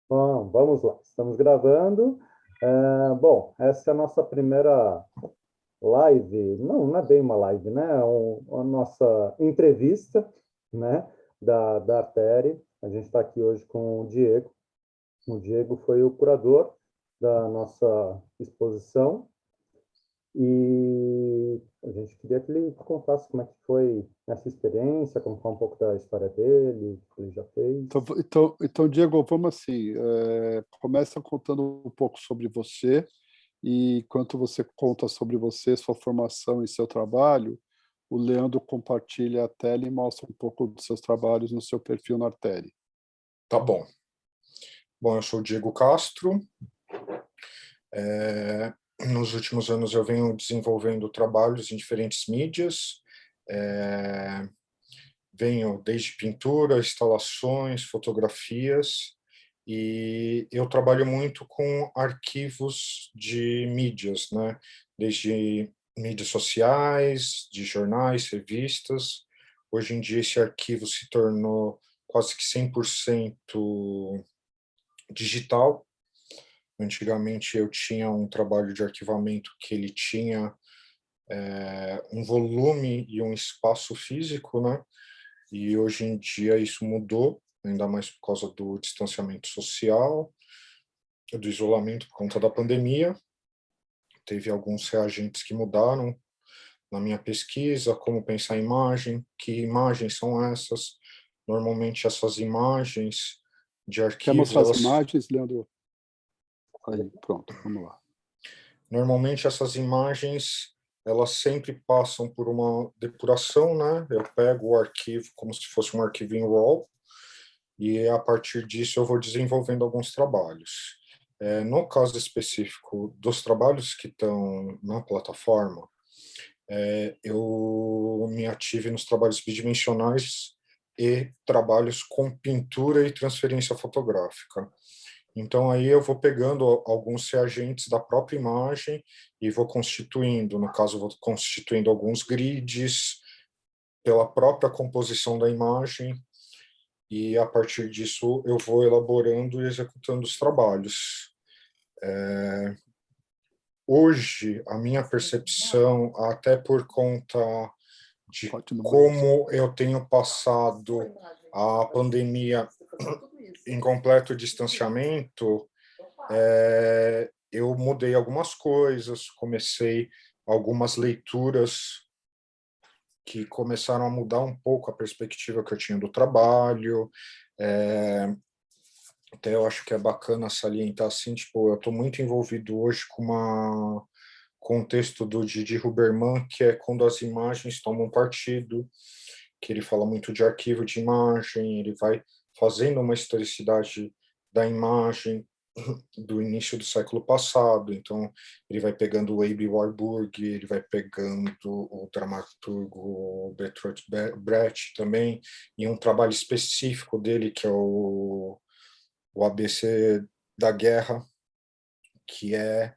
Bom, vamos lá, estamos gravando. Bom, essa é a nossa primeira live, não é bem uma live, né? A nossa entrevista, né? Da Artere. A gente está aqui hoje com o Diego. O Diego foi o curador da nossa exposição e a gente queria que ele contasse como é que foi essa experiência, contar um pouco da história dele, o que ele já fez. Então, Diego, vamos assim, começa contando um pouco sobre você, e enquanto você conta sobre você, sua formação e seu trabalho, o Leandro compartilha a tela e mostra um pouco dos seus trabalhos no seu perfil na Arteri. Tá bom. Bom, eu sou o Diego Castro. Nos últimos anos eu venho desenvolvendo trabalhos em diferentes mídias. Venho desde pintura, instalações, fotografias, e eu trabalho muito com arquivos de mídias, né? Desde mídias sociais, de jornais, revistas. Hoje em dia esse arquivo se tornou quase que 100% digital. Antigamente eu tinha um trabalho de arquivamento que ele tinha um volume e um espaço físico, né? E hoje em dia isso mudou, ainda mais por causa do distanciamento social, do isolamento por conta da pandemia. Teve alguns reagentes que mudaram na minha pesquisa, como pensar em imagem, que imagens são essas. Normalmente essas imagens de Quer arquivo, mostrar as elas imagens, Leandro? Aí, pronto, vamos lá. Normalmente essas imagens, elas sempre passam por uma depuração, né? Eu pego o arquivo como se fosse um arquivo em RAW, e a partir disso eu vou desenvolvendo alguns trabalhos. No caso específico dos trabalhos que estão na plataforma, eu me ative nos trabalhos bidimensionais e trabalhos com pintura e transferência fotográfica. Então, aí eu vou pegando alguns reagentes da própria imagem e vou constituindo, no caso, vou constituindo alguns grids pela própria composição da imagem, e a partir disso eu vou elaborando e executando os trabalhos. Hoje, a minha percepção, até por conta de Pode ir no banheiro. como eu tenho passado a pandemia em completo distanciamento, eu mudei algumas coisas, comecei algumas leituras que começaram a mudar um pouco a perspectiva que eu tinha do trabalho. Até eu acho que é bacana salientar assim, tipo, eu estou muito envolvido hoje com o texto do Didi Huberman, que é quando as imagens tomam partido, que ele fala muito de arquivo de imagem, ele vai fazendo uma historicidade da imagem do início do século passado. Então, ele vai pegando o A.B. Warburg, ele vai pegando o dramaturgo Bertolt Brecht também, e um trabalho específico dele, que é o ABC da Guerra, que é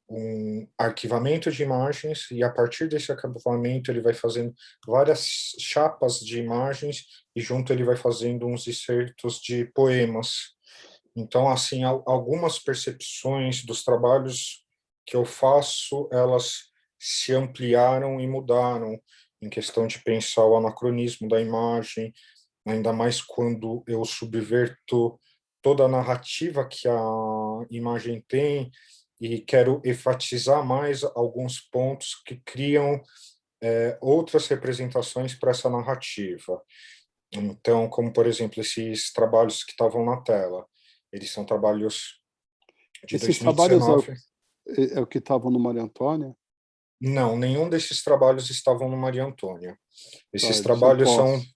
um arquivamento de imagens, e a partir desse arquivamento ele vai fazendo várias chapas de imagens, e junto ele vai fazendo uns excertos de poemas. Então, assim, algumas percepções dos trabalhos que eu faço, elas se ampliaram e mudaram em questão de pensar o anacronismo da imagem, ainda mais quando eu subverto toda a narrativa que a imagem tem e quero enfatizar mais alguns pontos que criam outras representações para essa narrativa. Então, como, por exemplo, esses trabalhos que estavam na tela, eles são trabalhos de Esses trabalhos 2019. é o que estavam no Maria Antônia? Não, nenhum desses trabalhos estavam no Maria Antônia. Tá, Esses eles são trabalhos pós.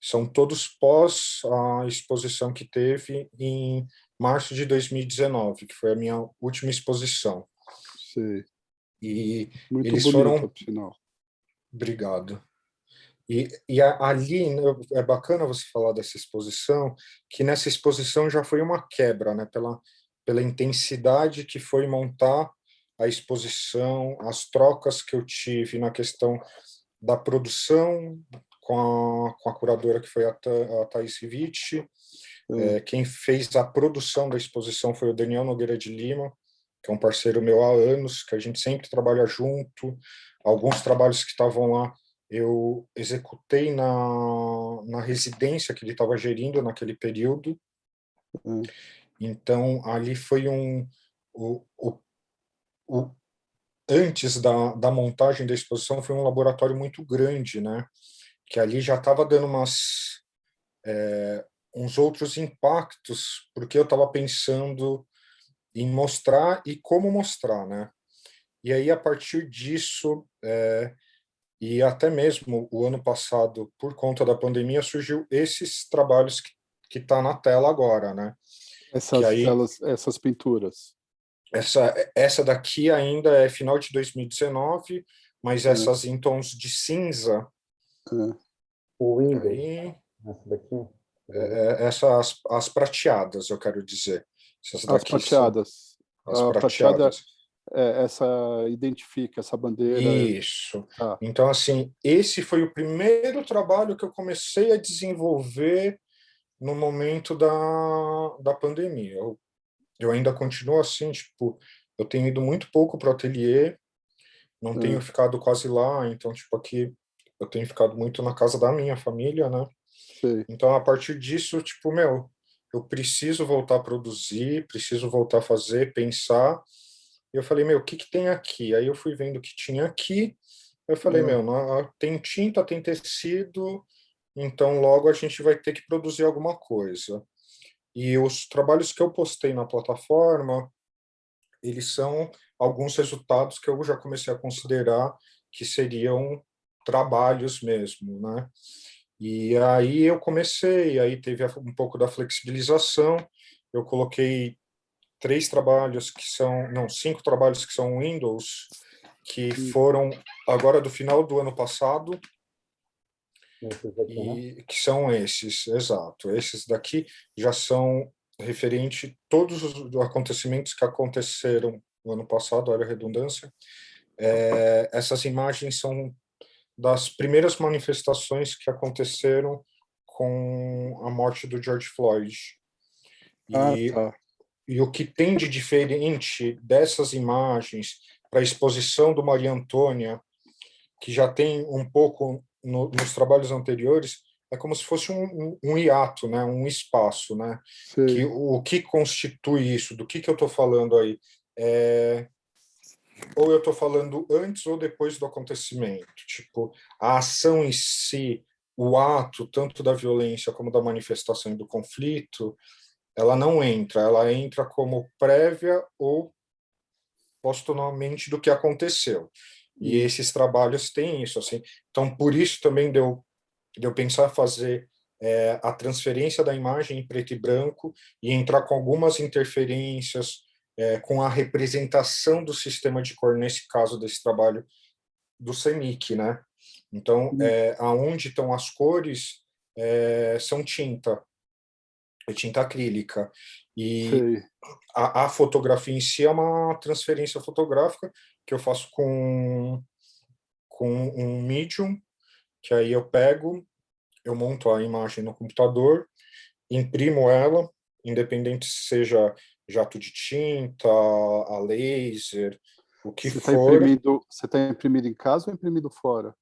são todos pós a exposição que teve em março de 2019, que foi a minha última exposição. Sei. E Muito eles bonita, foram... por sinal. Obrigado. Ali, né, é bacana você falar dessa exposição, que nessa exposição já foi uma quebra, né, pela intensidade que foi montar a exposição, as trocas que eu tive na questão da produção com a curadora, que foi a Thais Rivich, Quem fez a produção da exposição foi o Daniel Nogueira de Lima, que é um parceiro meu há anos, que a gente sempre trabalha junto. Alguns trabalhos que estavam lá eu executei na residência que ele estava gerindo naquele período. Então, ali foi antes da montagem da exposição, foi um laboratório muito grande, né? Que ali já estava dando uns outros impactos, porque eu estava pensando em mostrar e como mostrar, né? E aí, a partir disso, e até mesmo o ano passado, por conta da pandemia, surgiu esses trabalhos que tá na tela agora, né? Que Essas aí, telas, essas pinturas. essa daqui ainda é final de 2019, mas É, essas em tons de cinza, é. O Windows, aí, essa daqui. essas as prateadas, eu quero dizer. Essas As daqui são prateadas. as A prateada, prateadas. essa identifica essa bandeira. Isso. Tá. Então, assim, esse foi o primeiro trabalho que eu comecei a desenvolver no momento da pandemia. Eu ainda continuo assim, tipo, eu tenho ido muito pouco para o ateliê, não tenho É, ficado quase lá, então, tipo, aqui eu tenho ficado muito na casa da minha família, né? sei. Então, a partir disso, tipo, meu, eu preciso voltar a produzir, preciso voltar a fazer, pensar. E eu falei, meu, o que que tem aqui? Aí eu fui vendo o que tinha aqui, eu falei, É, meu, tem tinta, tem tecido, então logo a gente vai ter que produzir alguma coisa. E os trabalhos que eu postei na plataforma, eles são alguns resultados que eu já comecei a considerar que seriam trabalhos mesmo, né? E aí eu comecei, aí teve um pouco da flexibilização, eu coloquei 3 trabalhos que são, não, 5 trabalhos que são Windows, que foram agora do final do ano passado, Esses aqui, né? e que são esses, exato. Esses daqui já são referente todos os acontecimentos que aconteceram no ano passado, olha a redundância. Essas imagens são das primeiras manifestações que aconteceram com a morte do George Floyd. ah, E, tá. e o que tem de diferente dessas imagens para a exposição do Maria Antônia, que já tem um pouco nos trabalhos anteriores, é como se fosse um hiato, né? Um espaço, né? Que Sei. o que constitui isso? Do que eu estou falando aí? Ou eu estou falando antes ou depois do acontecimento? Tipo, a ação em si, o ato, tanto da violência como da manifestação e do conflito, ela entra como prévia ou posteriormente do que aconteceu. E esses trabalhos têm isso, assim. Então, por isso também deu pensar fazer a transferência da imagem em preto e branco e entrar com algumas interferências, com a representação do sistema de cor, nesse caso desse trabalho do CEMYC, né? Então, aonde estão as cores são tinta acrílica. E Sei. a fotografia em si é uma transferência fotográfica que eu faço com um Medium, que aí eu monto a imagem no computador, imprimo ela, independente se seja jato de tinta, a laser, o que for. Você tá imprimindo em casa ou imprimindo fora?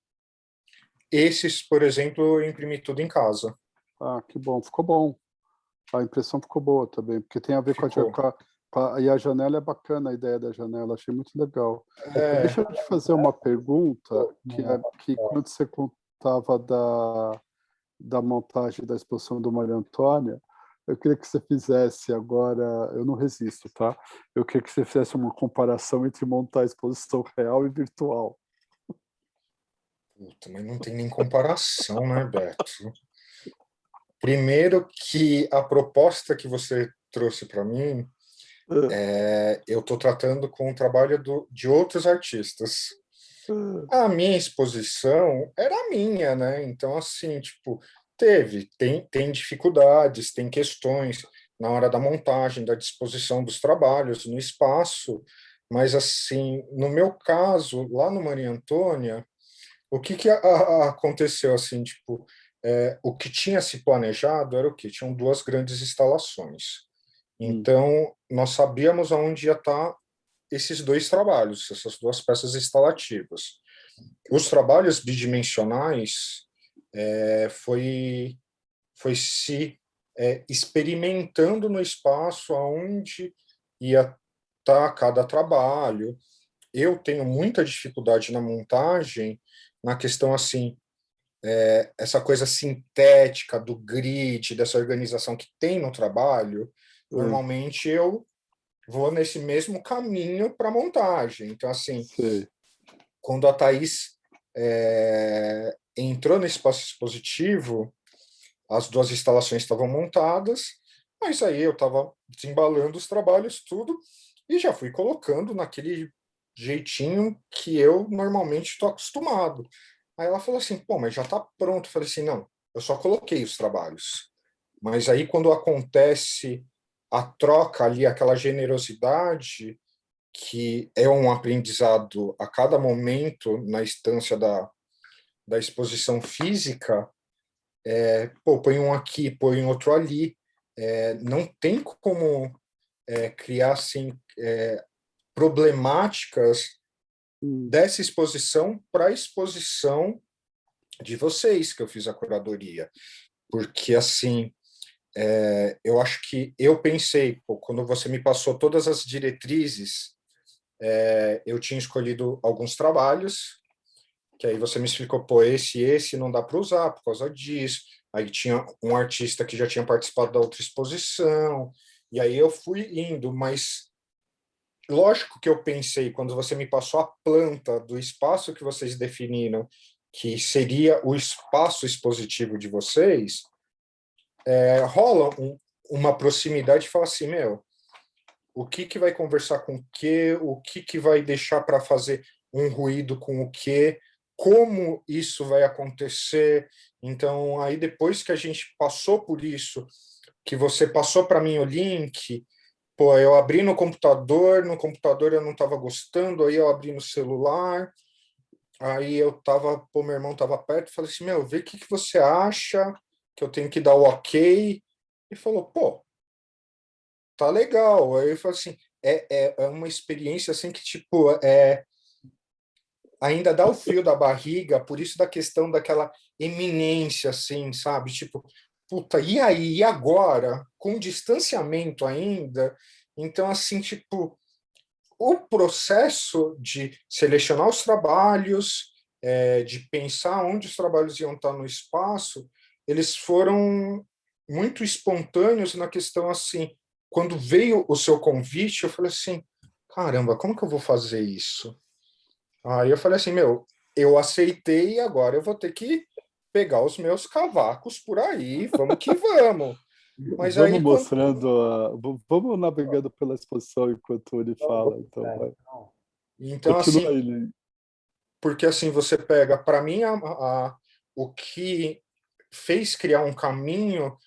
Esses, por exemplo, eu imprimi tudo em casa. Ah, que bom. Ficou bom. A impressão ficou boa também, porque tem a ver com Ficou. e a janela é bacana, a ideia da janela, achei muito legal. É, Deixa eu te fazer uma pergunta, que quando você contava da montagem da exposição do Maria Antônia, eu queria que você fizesse agora, eu não resisto, tá? Eu queria que você fizesse uma comparação entre montar a exposição real e virtual. puta, mas não tem nem comparação, né, Beto? Primeiro que a proposta que você trouxe para mim, eu estou tratando com o trabalho de outros artistas. A minha exposição era minha, né? Então, assim, tipo, tem dificuldades, tem questões na hora da montagem, da disposição dos trabalhos, no espaço, mas, assim, no meu caso, lá no Maria Antônia, o que aconteceu, assim, tipo, o que tinha se planejado era o quê? Tinham duas grandes instalações. Então, nós sabíamos aonde ia estar esses dois trabalhos, essas duas peças instalativas. Os trabalhos bidimensionais foi se experimentando no espaço aonde ia estar cada trabalho. Eu tenho muita dificuldade na montagem, na questão assim, essa coisa sintética do grid, dessa organização que tem no trabalho. Normalmente eu vou nesse mesmo caminho para montagem. Então, assim, Sei. quando a Thaís entrou no espaço expositivo, as duas instalações estavam montadas, mas aí eu estava desembalando os trabalhos, tudo, e já fui colocando naquele jeitinho que eu normalmente estou acostumado. Aí ela falou assim, pô, mas já está pronto. Eu falei assim, não, eu só coloquei os trabalhos. Mas aí quando acontece a troca ali, aquela generosidade, que é um aprendizado a cada momento na instância da exposição física, pô, põe um aqui, põe outro ali, não tem como criar assim, problemáticas dessa exposição para a exposição de vocês, que eu fiz a curadoria. Porque, assim, eu acho que eu pensei, pô, quando você me passou todas as diretrizes, eu tinha escolhido alguns trabalhos, que aí você me explicou, pô, esse não dá para usar por causa disso. Aí tinha um artista que já tinha participado da outra exposição, e aí eu fui indo, mas lógico que eu pensei, quando você me passou a planta do espaço que vocês definiram, que seria o espaço expositivo de vocês, rola uma proximidade e fala assim, meu, o que vai conversar com o que vai deixar para fazer um ruído com o quê, como isso vai acontecer. Então, aí depois que a gente passou por isso, que você passou para mim o link, pô, eu abri no computador eu não estava gostando, aí eu abri no celular, aí eu tava, pô, meu irmão estava perto, falei assim, meu, vê o que você acha, que eu tenho que dar o ok, e falou, pô, tá legal. Aí eu falei assim, é uma experiência assim que, tipo, ainda dá o frio da barriga, por isso da questão daquela eminência, assim, sabe? Tipo, puta, e aí, e agora? Com distanciamento ainda? Então, assim, tipo, o processo de selecionar os trabalhos, de pensar onde os trabalhos iam estar no espaço, eles foram muito espontâneos na questão assim, quando veio o seu convite, eu falei assim, caramba, como que eu vou fazer isso? Aí eu falei assim, meu, eu aceitei e agora eu vou ter que pegar os meus cavacos por aí, vamos que vamos. Mas Vamos aí quando mostrando, vamos navegando pela exposição enquanto ele fala. Então, vai. então Continua assim, aí, Lili. porque assim você pega, para mim o que fez criar um caminho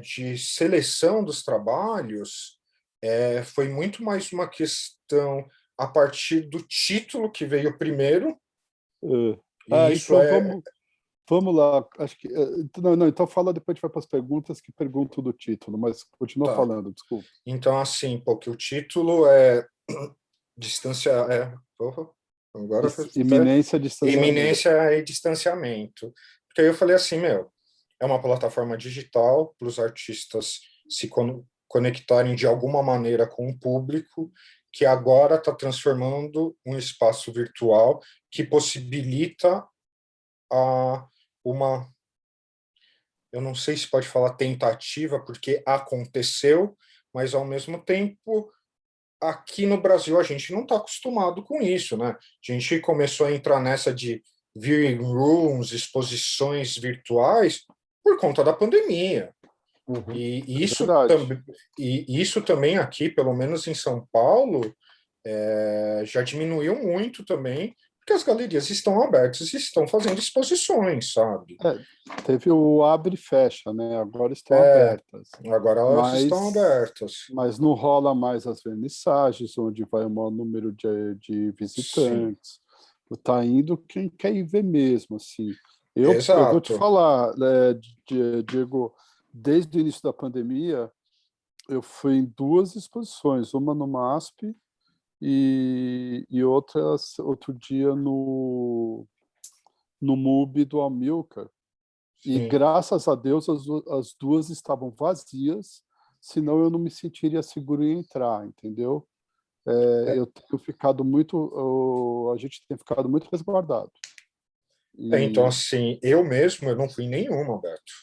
de seleção dos trabalhos foi muito mais uma questão a partir do título que veio primeiro, e isso Então vamos lá. Acho que não, então fala, depois a gente vai para as perguntas que perguntam do título, mas continua tá. falando, desculpa. Então assim, porque o título é distância, porra, agora foi até Iminência, distanciamento. iminência e distanciamento. Porque aí eu falei assim, meu, é uma plataforma digital para os artistas se conectarem de alguma maneira com o público, que agora está transformando um espaço virtual que possibilita uma, eu não sei se pode falar tentativa, porque aconteceu, mas ao mesmo tempo aqui no Brasil a gente não está acostumado com isso, né? A gente começou a entrar nessa de viewing rooms, exposições virtuais, por conta da pandemia. E isso, Verdade. e isso também aqui, pelo menos em São Paulo, já diminuiu muito também, porque as galerias estão abertas e estão fazendo exposições, sabe? Teve o abre e fecha, né? Agora estão abertas. Agora elas estão Mas, abertas. mas não rola mais as vernissagens, onde vai o maior número de Sim, visitantes. Está indo quem quer ir ver mesmo, assim. Eu vou te Exato. falar, Diego, desde o início da pandemia, eu fui em duas exposições, uma no MASP e outro dia no MUBI do Amilcar. E Sim. graças a Deus as duas estavam vazias, senão eu não me sentiria seguro em entrar, entendeu? Eu tenho ficado a gente tem ficado muito resguardado. Então, E assim, eu mesmo, eu não fui em nenhuma, Alberto.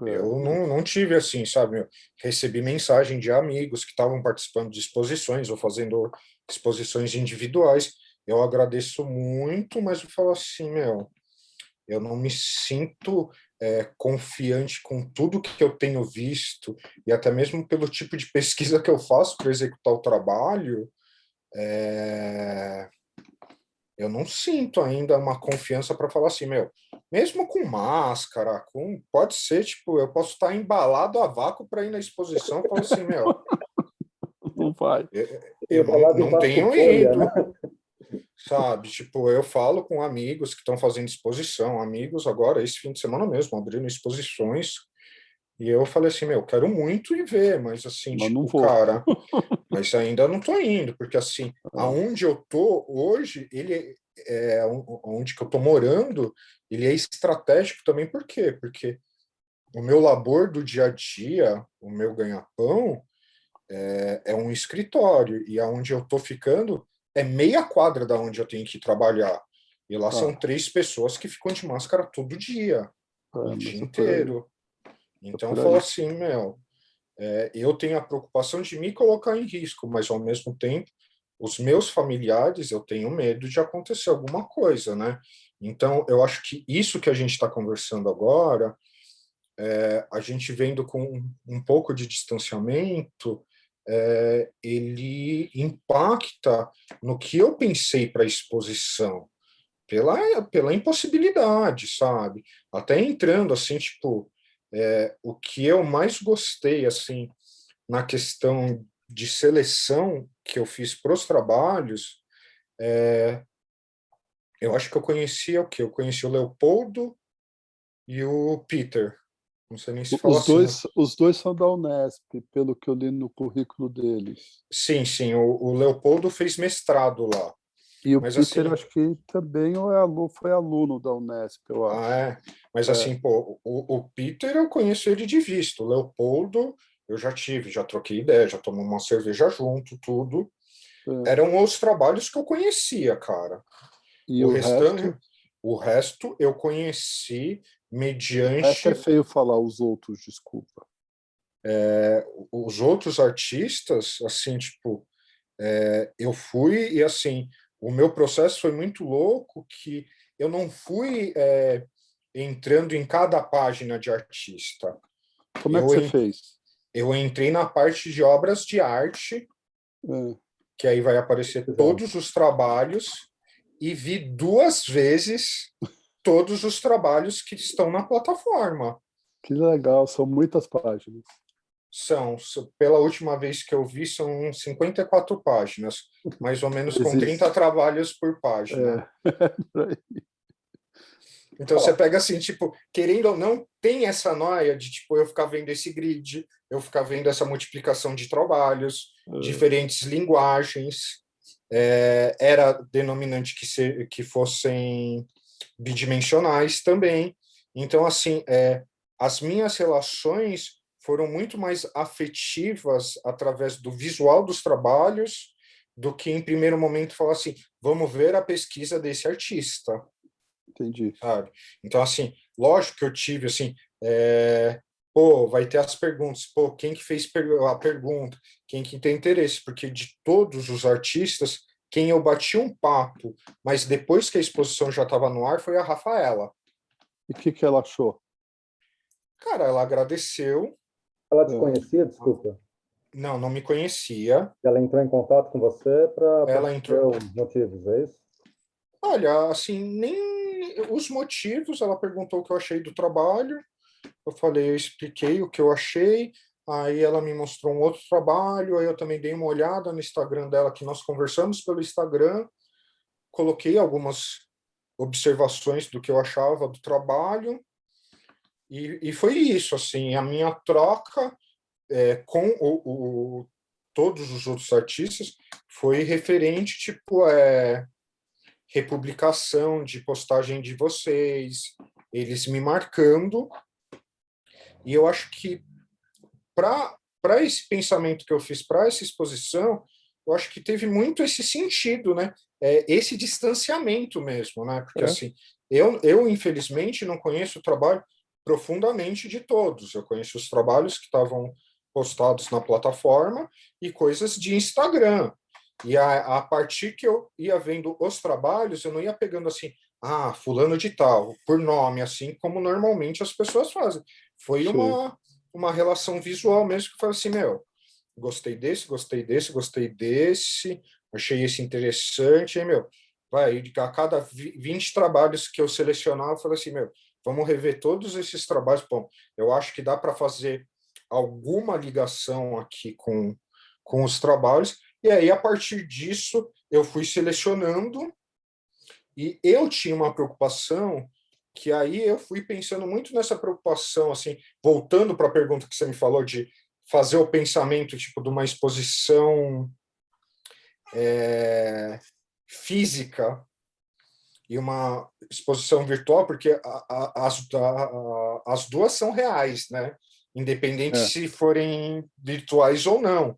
Eu não tive assim, sabe? Eu recebi mensagem de amigos que estavam participando de exposições ou fazendo exposições individuais. Eu agradeço muito, mas eu falo assim, meu, eu não me sinto confiante com tudo que eu tenho visto e até mesmo pelo tipo de pesquisa que eu faço para executar o trabalho. Eu não sinto ainda uma confiança para falar assim, meu, mesmo com máscara, pode ser, tipo, eu posso estar embalado a vácuo para ir na exposição, e falar assim, meu, não vai. eu Embalado em não vácuo tenho folha, né? ido, sabe? Tipo, eu falo com amigos que estão fazendo exposição, amigos agora, esse fim de semana mesmo, abrindo exposições, e eu falei assim, meu, quero muito ir ver, mas assim, Mas não tipo, vou. cara, mas ainda não estou indo, porque assim, aonde eu tô hoje, onde que eu tô morando, ele é estratégico também, por quê? Porque o meu labor do dia a dia, o meu ganha-pão, é um escritório, e aonde eu tô ficando é meia quadra da onde eu tenho que trabalhar. E lá são Ah, 3 pessoas que ficam de máscara todo dia, o mas dia é por aí. inteiro. É Então eu por falo aí. assim, meu, eu tenho a preocupação de me colocar em risco, mas ao mesmo tempo, os meus familiares, eu tenho medo de acontecer alguma coisa, né? Então, eu acho que isso que a gente está conversando agora, a gente vendo com um pouco de distanciamento, ele impacta no que eu pensei para a exposição, pela impossibilidade, sabe? Até entrando assim, tipo, o que eu mais gostei, assim, na questão de seleção que eu fiz para os trabalhos, eu acho que eu conhecia o quê? Eu conheci o Leopoldo e o Peter. Não sei nem se fala assim. Os dois são da Unesp, pelo que eu li no currículo deles. Sim, sim, o Leopoldo fez mestrado lá. E o Mas Peter, assim, acho que também foi aluno da Unesp, eu ah, acho. é. Mas É, assim, pô, o Peter eu conheço ele de vista. O Leopoldo eu já troquei ideia, já tomamos uma cerveja junto, tudo. é. Eram os trabalhos que eu conhecia, cara. E O o restante, resto, o resto eu conheci o resto é mediante feio falar os outros, desculpa. os outros artistas, assim, tipo, eu fui e assim, o meu processo foi muito louco que eu não fui entrando em cada página de artista. Como é que Eu, você en- fez? eu entrei na parte de obras de arte, É, que aí vai aparecer Exato. todos os trabalhos, e vi 2 vezes todos os trabalhos que estão na plataforma. que legal, são muitas páginas. Pela última vez que eu vi, são 54 páginas, mais ou menos com 30 Existe. trabalhos por página. É, Então você pega assim, tipo, querendo ou não, tem essa noia de tipo eu ficar vendo esse grid, eu ficar vendo essa multiplicação de trabalhos, diferentes linguagens. Era denominante que fossem bidimensionais também. Então, assim, as minhas relações foram muito mais afetivas através do visual dos trabalhos do que, em primeiro momento, falar assim, vamos ver a pesquisa desse artista, entendi. sabe? Então, assim, lógico que eu tive, assim, pô, vai ter as perguntas, pô, quem que fez a pergunta, quem que tem interesse, porque de todos os artistas, quem eu bati um papo, mas depois que a exposição já estava no ar, foi a Rafaela. E o que ela achou? Cara, ela agradeceu, Ela te É, conhecia, desculpa. não me conhecia, Ela entrou em contato com você para ela saber entrou, os motivos, é isso? olha, assim, nem os motivos, ela perguntou o que eu achei do trabalho, eu falei, eu expliquei o que eu achei, aí ela me mostrou um outro trabalho, aí eu também dei uma olhada no Instagram dela, que nós conversamos pelo Instagram, coloquei algumas observações do que eu achava do trabalho, e foi isso, assim, a minha troca com todos os outros artistas foi referente, tipo, republicação de postagem de vocês, eles me marcando, e eu acho que para esse pensamento que eu fiz para essa exposição, eu acho que teve muito esse sentido, né? Esse distanciamento mesmo, né? Porque, assim, eu, infelizmente, não conheço o trabalho profundamente de todos. Eu conheço os trabalhos que estavam postados na plataforma e coisas de Instagram. E a partir que eu ia vendo os trabalhos, eu não ia pegando assim, fulano de tal, por nome, assim como normalmente as pessoas fazem. Foi uma relação visual mesmo, que foi assim, meu, gostei desse, gostei desse, gostei desse, achei esse interessante, hein, meu, vai, a cada 20 trabalhos que eu selecionava, eu falei assim, meu, vamos rever todos esses trabalhos, bom, eu acho que dá para fazer alguma ligação aqui com os trabalhos, e aí, a partir disso, eu fui selecionando, e eu tinha uma preocupação, que aí eu fui pensando muito nessa preocupação, assim, voltando para a pergunta que você me falou de fazer o pensamento tipo de uma exposição física e uma exposição virtual, porque as duas são reais, né? Independente se forem virtuais ou não.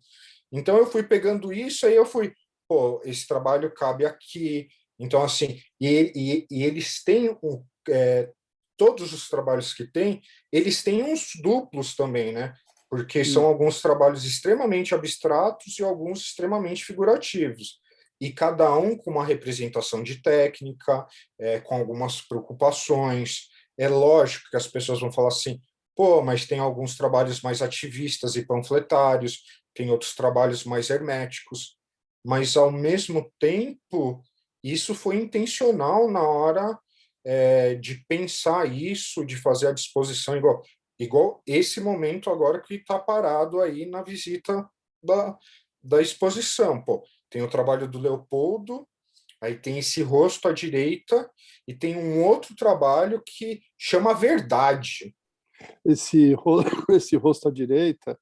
Então eu fui pegando isso, aí eu fui, pô, esse trabalho cabe aqui. Então, assim, e eles têm todos os trabalhos que têm, eles têm uns duplos também, né? Porque são alguns trabalhos extremamente abstratos e alguns extremamente figurativos. E cada um com uma representação de técnica, com algumas preocupações. É lógico que as pessoas vão falar assim, pô, mas tem alguns trabalhos mais ativistas e panfletários, tem outros trabalhos mais herméticos, mas, ao mesmo tempo, isso foi intencional na hora de pensar isso, de fazer a disposição igual esse momento agora que está parado aí na visita da exposição. Pô, tem o trabalho do Leopoldo, aí tem esse rosto à direita, e tem um outro trabalho que chama Verdade. Esse rosto à direita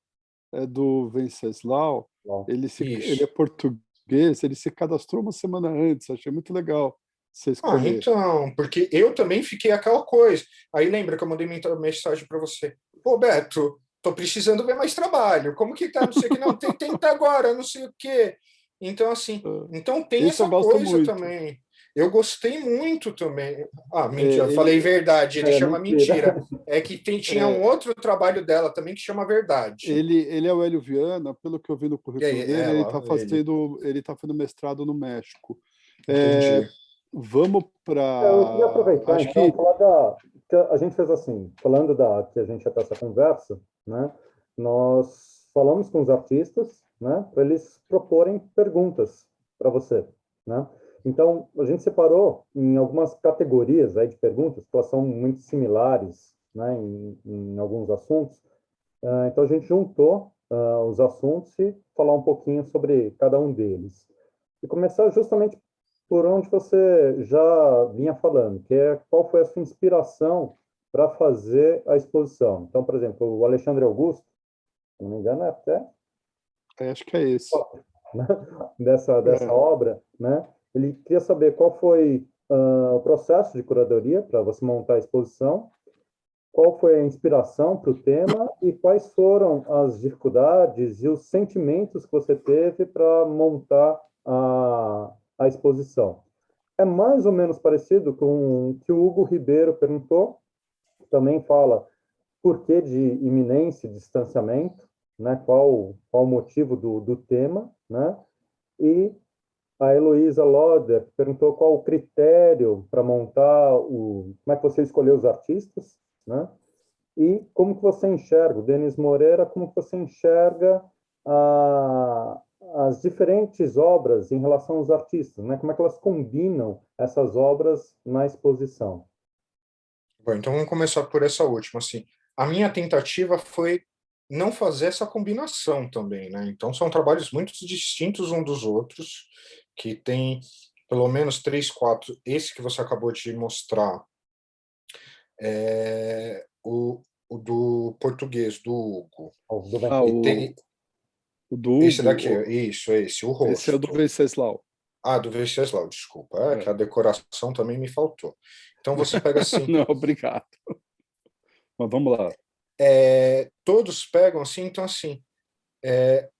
é do Venceslau. Ele é Isso. português, ele se cadastrou uma semana antes, achei muito legal você escolher. Então, porque eu também fiquei aquela coisa. Aí lembra que eu mandei mensagem para você. Pô, Beto, tô precisando ver mais trabalho. Como que tá? Não sei o que. Não, tenta agora, não sei o quê. Então, assim, então tem Esse eu essa gosto coisa muito. também. Eu gostei muito também. É, Mentira, falei verdade, ele chama Mentira. Mentira. É que tinha um outro trabalho dela também que chama Verdade. ele é o Hélio Viana, pelo que eu vi no E currículo aí, dele, ele. ele está fazendo mestrado no México. É, Entendi. vamos Eu queria para. aproveitar, Acho então, que falar que a gente fez assim, falando que a gente ia ter essa conversa, né? Nós falamos com os artistas, né? Para eles proporem perguntas para você, né? Então, a gente separou em algumas categorias aí de perguntas, que elas são muito similares, né? Em alguns assuntos. Então, a gente juntou os assuntos e falar um pouquinho sobre cada um deles. E começar justamente por onde você já vinha falando, que é qual foi a sua inspiração para fazer a exposição. Então, por exemplo, o Alexandre Augusto, se não me engano, é até acho que é esse. né, dessa obra, né? Ele queria saber qual foi o processo de curadoria para você montar a exposição, qual foi a inspiração para o tema e quais foram as dificuldades e os sentimentos que você teve para montar a exposição. É mais ou menos parecido com o que o Hugo Ribeiro perguntou, também fala por que de iminência e distanciamento, né? Qual o motivo do tema, né? E a Heloísa Loder perguntou qual o critério para montar como é que você escolheu os artistas, né? E como que você enxerga, o Denis Moreira, como que você enxerga as diferentes obras em relação aos artistas, né? Como é que elas combinam essas obras na exposição? Bom, então vamos começar por essa última, assim. A minha tentativa foi não fazer essa combinação também, né? Então são trabalhos muito distintos um dos outros, que têm pelo menos 3, 4. Esse que você acabou de mostrar, o do português, do Hugo. Do Ah, E tem o do esse daqui, Hugo, isso, esse, o esse é o do rosto. Venceslau. Ah, do Venceslau, desculpa. É que É. a decoração também me faltou. Então você pega assim, Não, obrigado. Mas vamos lá. todos pegam assim, então assim,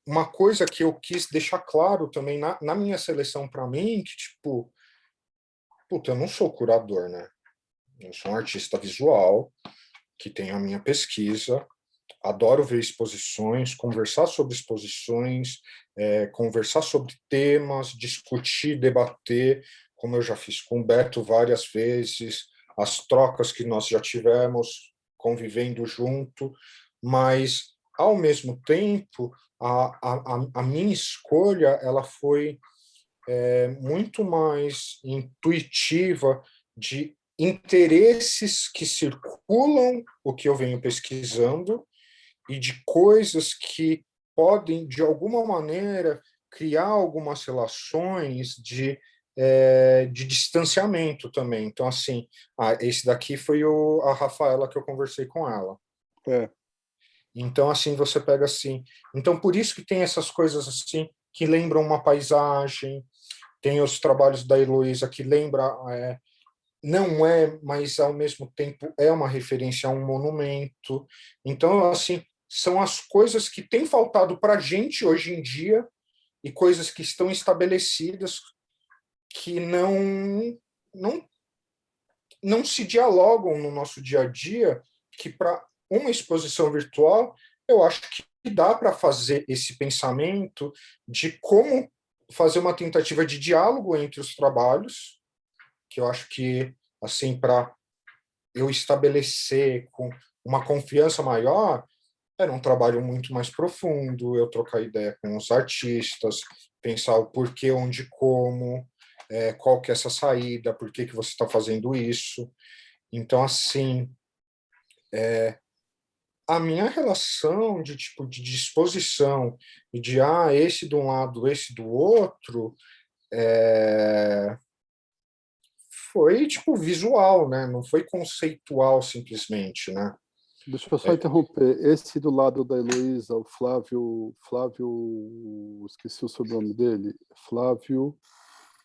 uma coisa que eu quis deixar claro também na minha seleção para mim, que tipo, puta, eu não sou curador, né? Eu sou um artista visual, que tem a minha pesquisa, adoro ver exposições, conversar sobre exposições, conversar sobre temas, discutir, debater, como eu já fiz com o Beto várias vezes, as trocas que nós já tivemos convivendo junto, mas, ao mesmo tempo, a minha escolha ela foi muito mais intuitiva de interesses que circulam o que eu venho pesquisando e de coisas que podem, de alguma maneira, criar algumas relações de distanciamento também. Então, assim, esse daqui foi a Rafaela que eu conversei com ela. É. Então, assim, você pega assim. Então, por isso que tem essas coisas assim que lembram uma paisagem, tem os trabalhos da Heloísa que lembra, não é, mas ao mesmo tempo é uma referência a um monumento. Então, assim, são as coisas que têm faltado para a gente hoje em dia e coisas que estão estabelecidas que não, não se dialogam no nosso dia a dia, que para uma exposição virtual, eu acho que dá para fazer esse pensamento de como fazer uma tentativa de diálogo entre os trabalhos, que eu acho que, assim, para eu estabelecer com uma confiança maior, era um trabalho muito mais profundo, eu trocar ideia com os artistas, pensar o porquê, onde, como, qual que é essa saída, por que que você está fazendo isso. Então, assim, a minha relação de tipo de disposição e de esse de um lado, esse do outro, foi tipo visual, né? Não foi conceitual simplesmente, né? Deixa eu só interromper. Esse do lado da Heloísa, o Flávio, esqueci o sobrenome dele, Flávio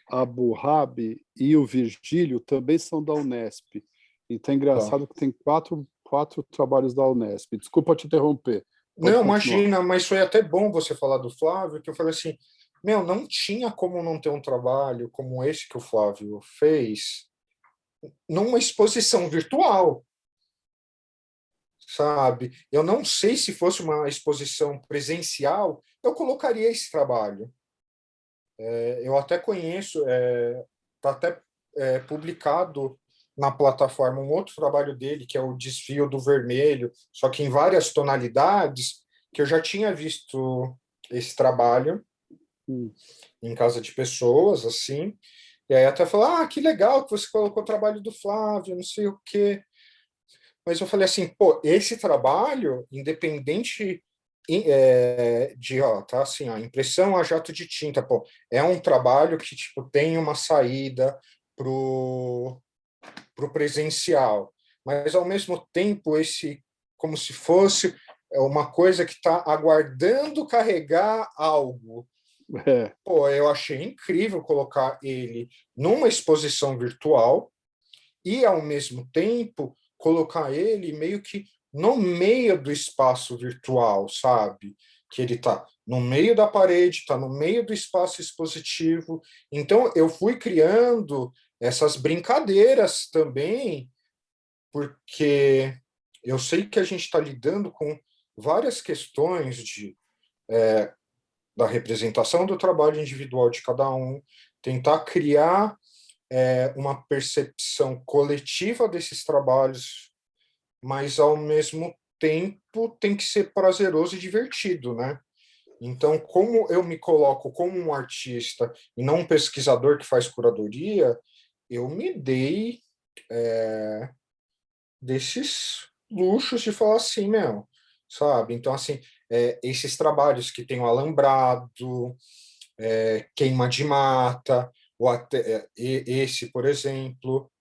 Aburrabi e o Virgílio também são da Unesp. Então é Tá. engraçado que tem quatro trabalhos da Unesp. Desculpa te interromper. Pode Não, continuar. imagina, mas foi até bom você falar do Flávio, que eu falei assim, meu, não tinha como não ter um trabalho como esse que o Flávio fez numa exposição virtual, sabe? Eu não sei se fosse uma exposição presencial, eu colocaria esse trabalho. Eu até conheço, está até publicado na plataforma um outro trabalho dele, que é o Desvio do Vermelho, só que em várias tonalidades, que eu já tinha visto esse trabalho Hum. em casa de pessoas, assim, e aí até falou, que legal que você colocou o trabalho do Flávio, não sei o quê. Mas eu falei assim, pô, esse trabalho, independente tá assim, a impressão a jato de tinta, pô, é um trabalho que tipo tem uma saída pro presencial, mas ao mesmo tempo esse como se fosse uma coisa que está aguardando carregar algo. É, Pô, eu achei incrível colocar ele numa exposição virtual e, ao mesmo tempo, colocar ele meio que no meio do espaço virtual, sabe? Que ele está no meio da parede, está no meio do espaço expositivo. Então, eu fui criando essas brincadeiras também, porque eu sei que a gente está lidando com várias questões da representação do trabalho individual de cada um, tentar criar uma percepção coletiva desses trabalhos, mas ao mesmo tempo tem que ser prazeroso e divertido, né? Então, como eu me coloco como um artista e não um pesquisador que faz curadoria, eu me dei desses luxos de falar assim, meu, sabe? Então, assim, esses trabalhos que tem o alambrado, queima de mata, ou até esse, por exemplo.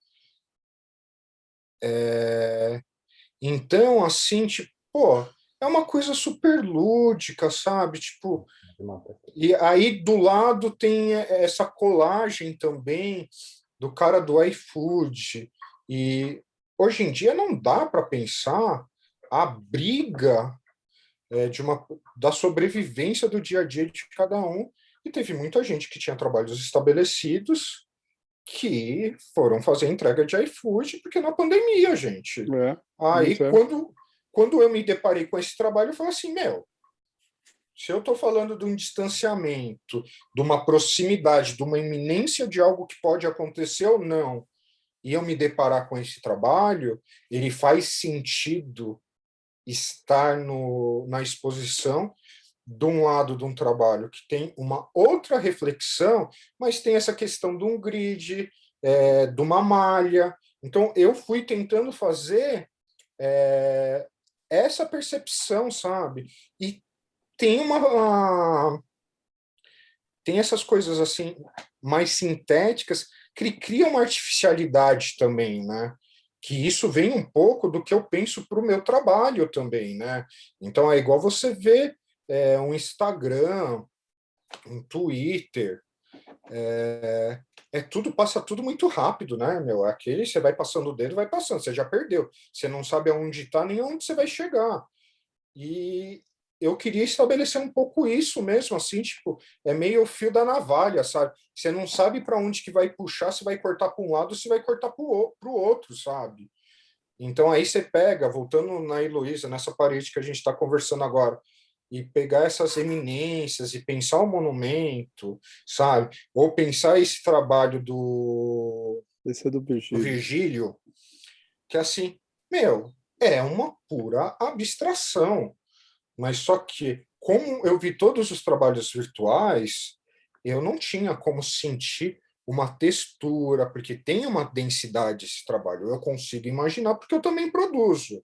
Então, assim, tipo, pô, é uma coisa super lúdica, sabe? Tipo, e aí do lado tem essa colagem também do cara do iFood. E hoje em dia não dá para pensar a briga da sobrevivência do dia a dia de cada um. E teve muita gente que tinha trabalhos estabelecidos que foram fazer entrega de iFood, porque na pandemia, gente. Mas Aí, quando eu me deparei com esse trabalho, eu falei assim, meu, se eu estou falando de um distanciamento, de uma proximidade, de uma iminência de algo que pode acontecer ou não, e eu me deparar com esse trabalho, ele faz sentido estar na exposição de um lado de um trabalho que tem uma outra reflexão, mas tem essa questão de um grid, de uma malha. Então, eu fui tentando fazer essa percepção, sabe? E tem tem essas coisas assim mais sintéticas que criam uma artificialidade também, né? Que isso vem um pouco do que eu penso para o meu trabalho também, né? Então é igual você vê um Instagram, um Twitter, tudo passa tudo muito rápido, né, meu? Aquele você vai passando o dedo, vai passando, você já perdeu. Você não sabe aonde está nem aonde você vai chegar. E eu queria estabelecer um pouco isso mesmo, assim, tipo, é meio o fio da navalha, sabe? Você não sabe para onde que vai puxar, se vai cortar para um lado, se vai cortar para o outro, sabe? Então aí você pega, voltando na Heloísa, nessa parede que a gente está conversando agora, e pegar essas eminências e pensar o monumento, sabe? Ou pensar esse trabalho esse é do do Virgílio. Virgílio, que assim, meu, é uma pura abstração. Mas só que, como eu vi todos os trabalhos virtuais, eu não tinha como sentir uma textura, porque tem uma densidade esse trabalho. Eu consigo imaginar, porque eu também produzo.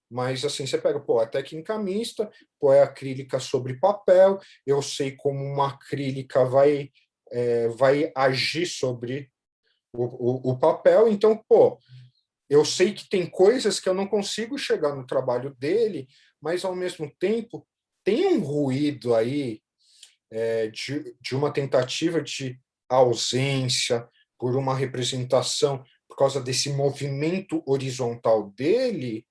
Mas assim, você pega, pô, é técnica mista, pô, é acrílica sobre papel, eu sei como uma acrílica vai agir sobre o papel, então, pô, eu sei que tem coisas que eu não consigo chegar no trabalho dele, mas ao mesmo tempo tem um ruído aí de uma tentativa de ausência por uma representação, por causa desse movimento horizontal dele,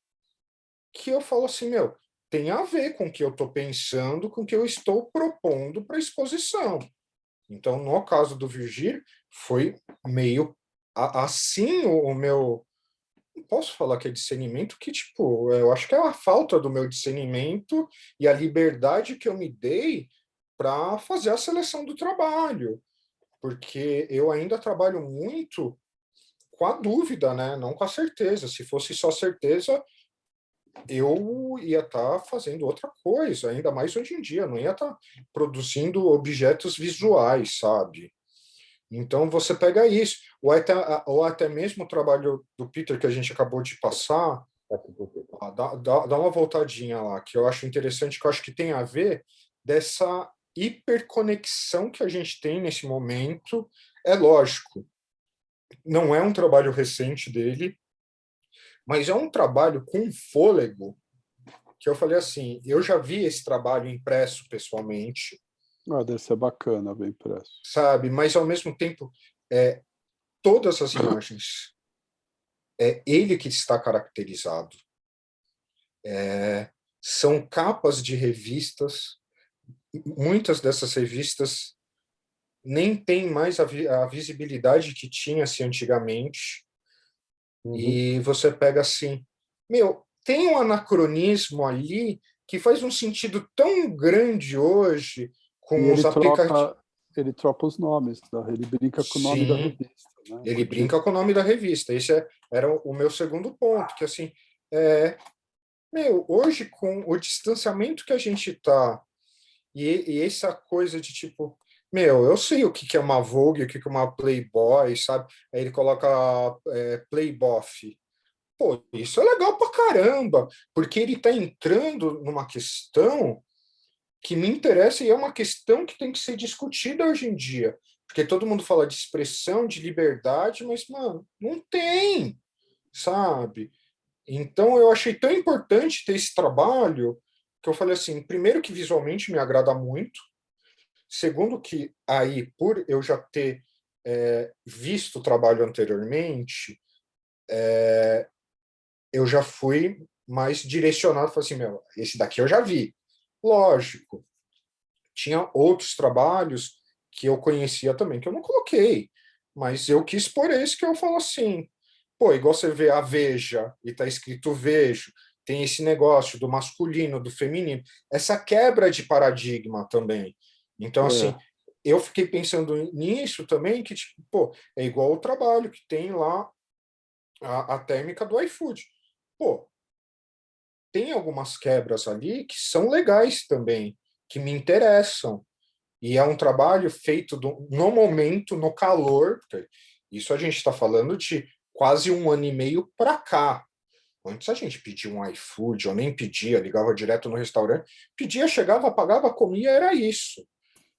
que eu falo assim, meu, tem a ver com o que eu estou pensando, com o que eu estou propondo para a exposição. Então, no caso do Virgílio, foi meio assim o meu. Não posso falar que é discernimento, que, tipo, eu acho que é a falta do meu discernimento e a liberdade que eu me dei para fazer a seleção do trabalho, porque eu ainda trabalho muito com a dúvida, né? Não com a certeza. Se fosse só certeza, eu ia estar fazendo outra coisa, ainda mais hoje em dia, não ia estar produzindo objetos visuais, sabe? Então você pega isso, ou até mesmo o trabalho do Peter que a gente acabou de passar, dá uma voltadinha lá, que eu acho interessante, que eu acho que tem a ver dessa hiperconexão que a gente tem nesse momento. É lógico, não é um trabalho recente dele, mas é um trabalho com fôlego, que eu falei assim, eu já vi esse trabalho impresso pessoalmente, Deve ser bacana, bem impresso. sabe? Mas ao mesmo tempo, todas as imagens, é ele que está caracterizado. São capas de revistas, muitas dessas revistas nem têm mais a visibilidade que tinha-se antigamente, e você pega assim, meu, tem um anacronismo ali que faz um sentido tão grande hoje E com os aplicativos. ele troca os nomes, ele brinca com o nome da Sim, revista, né? ele brinca com o nome da revista. Esse era o meu segundo ponto, que assim, meu, hoje com o distanciamento que a gente está e essa coisa de tipo, meu, eu sei o que que é uma Vogue, o que que é uma Playboy, sabe? Aí ele coloca Playboy. Pô, isso é legal pra caramba, porque ele está entrando numa questão que me interessa e é uma questão que tem que ser discutida hoje em dia. Porque todo mundo fala de expressão, de liberdade, mas, mano, não tem, sabe? Então, eu achei tão importante ter esse trabalho que eu falei assim, primeiro que visualmente me agrada muito, segundo que aí, por eu já ter visto o trabalho anteriormente, eu já fui mais direcionado, falei assim, meu, esse daqui eu já vi. Lógico, tinha outros trabalhos que eu conhecia também, que eu não coloquei, mas eu quis pôr esse que eu falo assim, pô, igual você vê a Veja, e tá escrito Vejo, tem esse negócio do masculino, do feminino, essa quebra de paradigma também. Então, assim, É, eu fiquei pensando nisso também, que, tipo, pô, é igual o trabalho que tem lá a térmica do iFood. Pô, tem algumas quebras ali que são legais também, que me interessam. E é um trabalho feito no momento, no calor. Isso a gente está falando de quase 1 ano e meio para cá. Antes a gente pedia um iFood, eu nem pedia, ligava direto no restaurante, pedia, chegava, pagava, comia, era isso.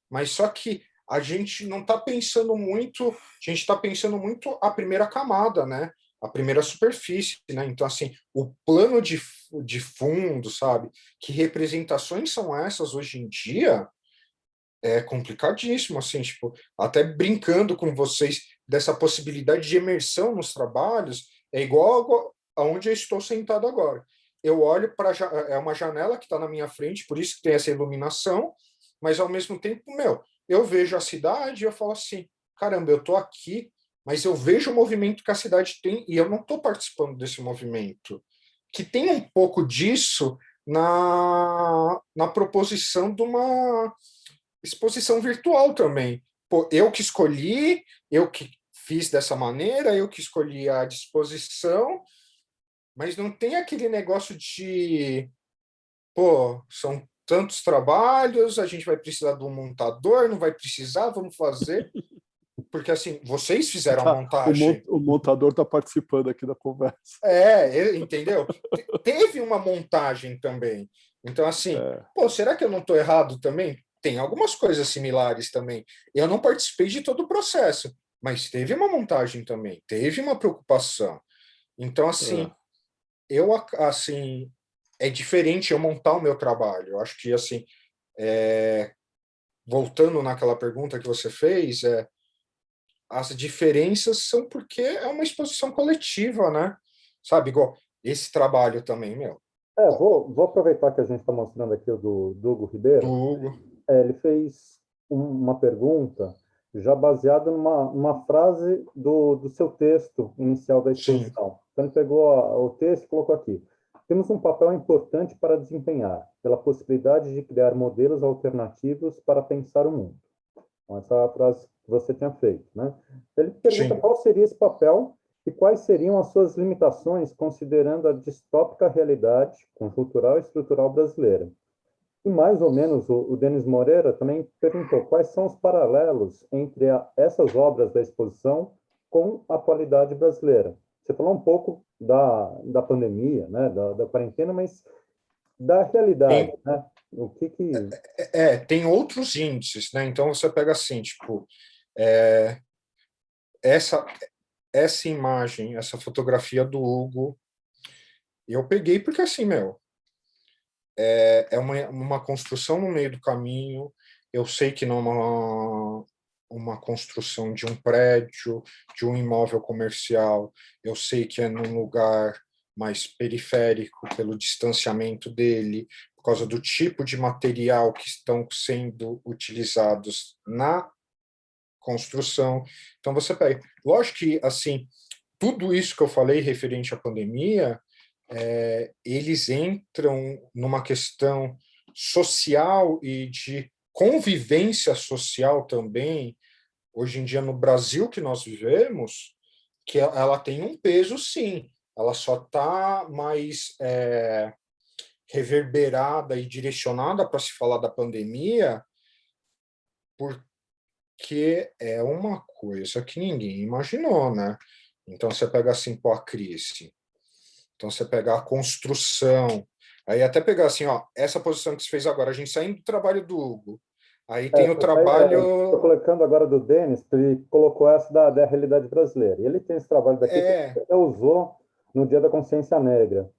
Mas só que a gente não está pensando muito, a gente está pensando muito a primeira camada, né? A primeira superfície, né? Então, assim, o plano de fundo, sabe? Que representações são essas hoje em dia? É complicadíssimo, assim, tipo, até brincando com vocês dessa possibilidade de imersão nos trabalhos, é igual aonde eu estou sentado agora. Eu olho para é uma janela que está na minha frente, por isso que tem essa iluminação, mas ao mesmo tempo, meu, eu vejo a cidade e eu falo assim, caramba, eu estou aqui, mas eu vejo o movimento que a cidade tem e eu não estou participando desse movimento. Que tem um pouco disso na proposição de uma exposição virtual também. Pô, eu que escolhi, eu que fiz dessa maneira, eu que escolhi a disposição, mas não tem aquele negócio de, pô, são tantos trabalhos, a gente vai precisar de um montador, não vai precisar, vamos fazer. Porque, assim, vocês fizeram a tá, montagem. o montador está participando aqui da conversa. Entendeu? Teve uma montagem também. Então, assim, É, pô, será que eu não estou errado também? Tem algumas coisas similares também. Eu não participei de todo o processo, mas teve uma montagem também, teve uma preocupação. Então, é. assim, assim, é diferente eu montar o meu trabalho. Eu acho que, assim, voltando naquela pergunta que você fez, as diferenças são porque é uma exposição coletiva, né? Sabe, igual esse trabalho também, meu. Pô, Vou aproveitar que a gente está mostrando aqui o do Hugo do Ribeiro. Hugo. Ele fez uma pergunta já baseada numa frase do seu texto inicial da Sim, exposição. Então, ele pegou o texto e colocou aqui. Temos um papel importante para desempenhar, pela possibilidade de criar modelos alternativos para pensar o mundo. Então, essa é a frase que você tinha feito, né? Ele pergunta sim. qual seria esse papel e quais seriam as suas limitações, considerando a distópica realidade conjuntural e estrutural brasileira. E mais ou menos o Denis Moreira também perguntou quais são os paralelos entre essas obras da exposição com a atualidade brasileira. Você falou um pouco da pandemia, né, da quarentena, mas da realidade, Tem, né? O que que... tem outros índices, né? Então você pega assim, tipo, é, essa, essa imagem, essa fotografia do Hugo, eu peguei porque assim, meu, é uma construção no meio do caminho. Eu sei que não é uma construção de um prédio, de um imóvel comercial. Eu sei que é num lugar mais periférico, pelo distanciamento dele, por causa do tipo de material que estão sendo utilizados na construção. Então, você pega. Lógico que, assim, tudo isso que eu falei referente à pandemia, eles entram numa questão social e de convivência social também, hoje em dia no Brasil que nós vivemos, que ela tem um peso, sim. Ela só está mais reverberada e direcionada para se falar da pandemia, porque é uma coisa que ninguém imaginou, né? Então, você pega assim, pô, a crise. Então, você pegar a construção, aí até pegar assim, ó, essa posição que você fez agora, a gente saindo do trabalho do Hugo, Aí tem o Estou trabalho. colocando agora do Denis, que ele colocou essa da realidade brasileira. E ele tem esse trabalho daqui que É, ele usou no Dia da Consciência Negra,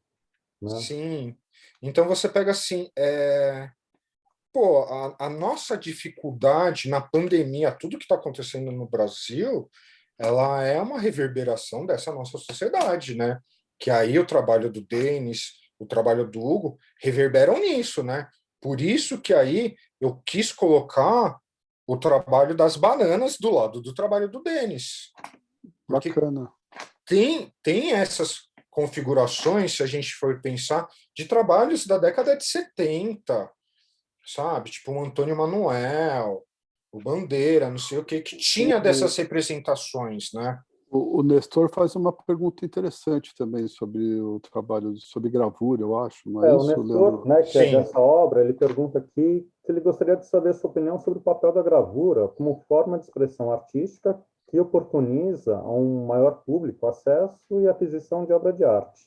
né? sim. Então você pega assim, pô, a nossa dificuldade na pandemia, tudo que está acontecendo no Brasil, ela é uma reverberação dessa nossa sociedade, né? Que aí o trabalho do Denis, o trabalho do Hugo, reverberam nisso, né? Por isso que aí eu quis colocar o trabalho das bananas do lado do trabalho do Denis. Porque Bacana. tem essas configurações, se a gente for pensar, de trabalhos da década de 70, sabe? Tipo o Antônio Manuel, o Bandeira, não sei o que, que tinha O, dessas representações, né? o Nestor faz uma pergunta interessante também sobre o trabalho, sobre gravura, eu acho, não é O isso, Nestor, Leandro? né, que é Sim. dessa obra, ele pergunta aqui se ele gostaria de saber a sua opinião sobre o papel da gravura como forma de expressão artística que oportuniza a um maior público acesso e aquisição de obra de arte.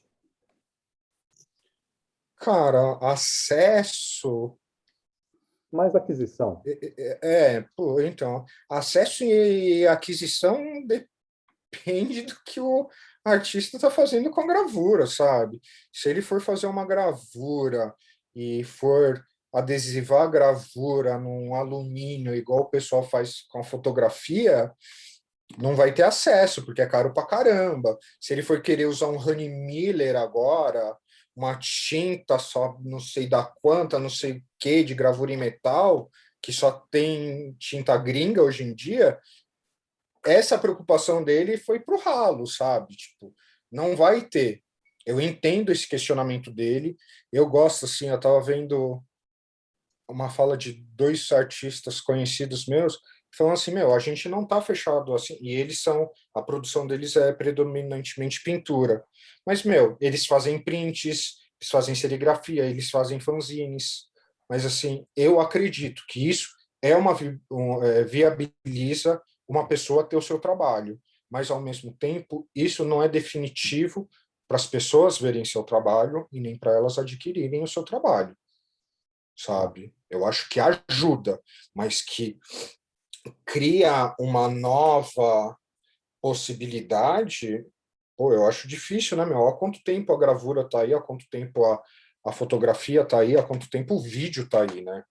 Cara, acesso. Mais aquisição. Pô, então, acesso e aquisição depende do que o artista está fazendo com a gravura, sabe? Se ele for fazer uma gravura e for adesivar a gravura num alumínio, igual o pessoal faz com a fotografia, não vai ter acesso, porque é caro pra caramba. Se ele for querer usar um Honey Miller agora, uma tinta só não sei da quanta, não sei o que, de gravura em metal, que só tem tinta gringa hoje em dia, essa preocupação dele foi pro ralo, sabe? Tipo, não vai ter. Eu entendo esse questionamento dele. Eu gosto, assim, eu tava vendo uma fala de dois artistas conhecidos meus, falando assim, meu, a gente não tá fechado assim, e eles são, a produção deles é predominantemente pintura, mas, meu, eles fazem prints, eles fazem serigrafia, eles fazem fanzines, mas, assim, eu acredito que isso viabiliza uma pessoa ter o seu trabalho, mas, ao mesmo tempo, isso não é definitivo para as pessoas verem seu trabalho e nem para elas adquirirem o seu trabalho, sabe? Eu acho que ajuda, mas que cria uma nova possibilidade, pô, eu acho difícil, né, meu? Há quanto tempo a gravura tá aí, há quanto tempo a fotografia tá aí, há quanto tempo o vídeo tá aí, né?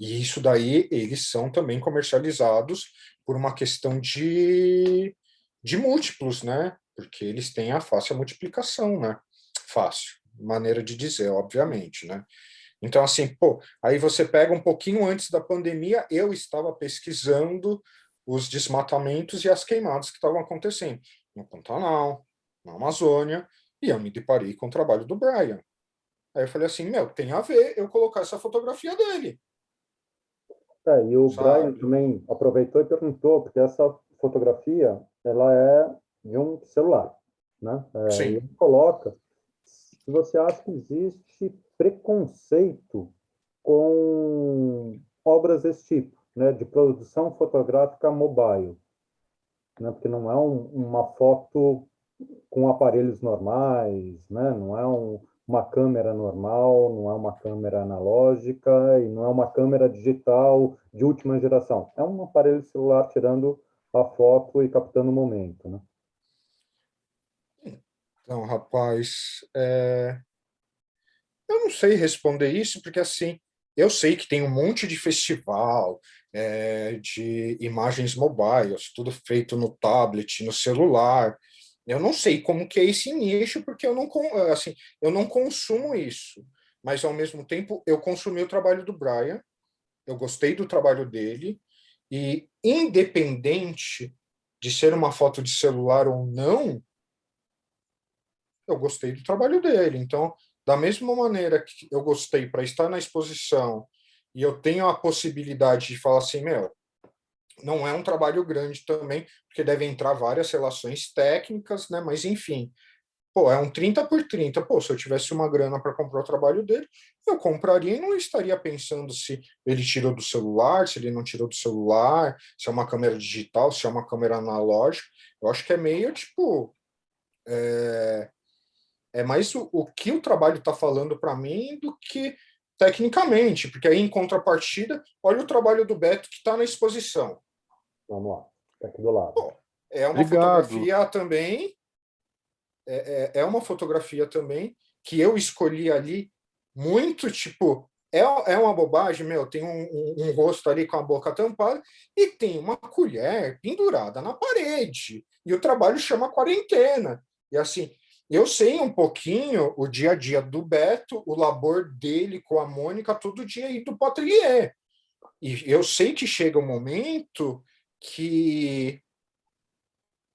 E isso daí, eles são também comercializados por uma questão de múltiplos, né? Porque eles têm a fácil multiplicação, né? Fácil, maneira de dizer, obviamente, né? Então, assim, pô, aí você pega um pouquinho antes da pandemia, eu estava pesquisando os desmatamentos e as queimadas que estavam acontecendo no Pantanal, na Amazônia, e eu me deparei com o trabalho do Brian. Aí eu falei assim, meu, tem a ver eu colocar essa fotografia dele, E o Brian sabe? também aproveitou e perguntou, porque essa fotografia, ela é de um celular, né? E Sim. ele coloca se você acha que existe preconceito com obras desse tipo, né, de produção fotográfica mobile, né, porque não é uma foto com aparelhos normais, né, não é uma câmera normal, não é uma câmera analógica e não é uma câmera digital de última geração. É um aparelho celular tirando a foto e captando o momento, né? Então, rapaz, eu não sei responder isso, porque assim, eu sei que tem um monte de festival, de imagens mobiles, tudo feito no tablet, no celular. Eu não sei como que é esse nicho, porque assim, eu não consumo isso. Mas, ao mesmo tempo, eu consumi o trabalho do Brian, eu gostei do trabalho dele, e independente de ser uma foto de celular ou não, eu gostei do trabalho dele. Então, da mesma maneira que eu gostei para estar na exposição e eu tenho a possibilidade de falar assim, meu, não é um trabalho grande também, porque deve entrar várias relações técnicas, né? Mas enfim, pô, é um 30 por 30. Pô, se eu tivesse uma grana para comprar o trabalho dele, eu compraria e não estaria pensando se ele tirou do celular, se ele não tirou do celular, se é uma câmera digital, se é uma câmera analógica. Eu acho que é meio tipo, é mais o que o trabalho está falando para mim do que tecnicamente, porque aí, em contrapartida, olha o trabalho do Beto que está na exposição. Vamos lá, está aqui do lado. Pô, é uma Obrigado. fotografia também, é uma fotografia também que eu escolhi ali muito, tipo, é uma bobagem, meu, tem um rosto ali com a boca tampada e tem uma colher pendurada na parede, e o trabalho chama Quarentena. E assim, eu sei um pouquinho o dia a dia do Beto, o labor dele com a Mônica, todo dia indo para o ateliê. E eu sei que chega um momento que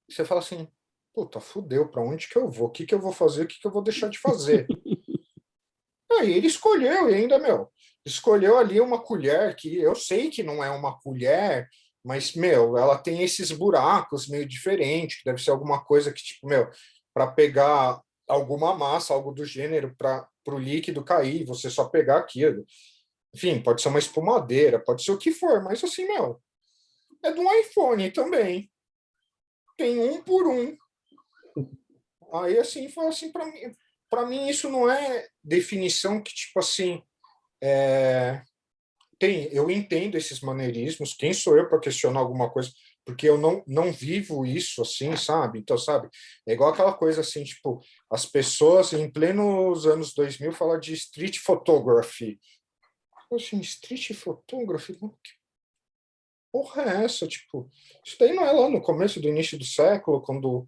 você fala assim, puta, fudeu, para onde que eu vou? O que que eu vou fazer? O que que eu vou deixar de fazer? Aí ele escolheu, e ainda, meu, escolheu ali uma colher que eu sei que não é uma colher, mas, meu, ela tem esses buracos meio diferentes, que deve ser alguma coisa que, tipo, meu, para pegar alguma massa, algo do gênero, para o líquido cair, você só pegar aquilo. Enfim, pode ser uma espumadeira, pode ser o que for, mas assim, meu, é do iPhone também. Tem um por um. Aí, assim, foi assim, para mim isso não é definição que, tipo assim, eu entendo esses maneirismos, quem sou eu para questionar alguma coisa, porque eu não vivo isso assim, sabe? Então, sabe, é igual aquela coisa assim, tipo, as pessoas em plenos anos 2000 falam de street photography. Assim, street photography? Que porra é essa? Tipo, isso daí não é lá no começo do início do século, quando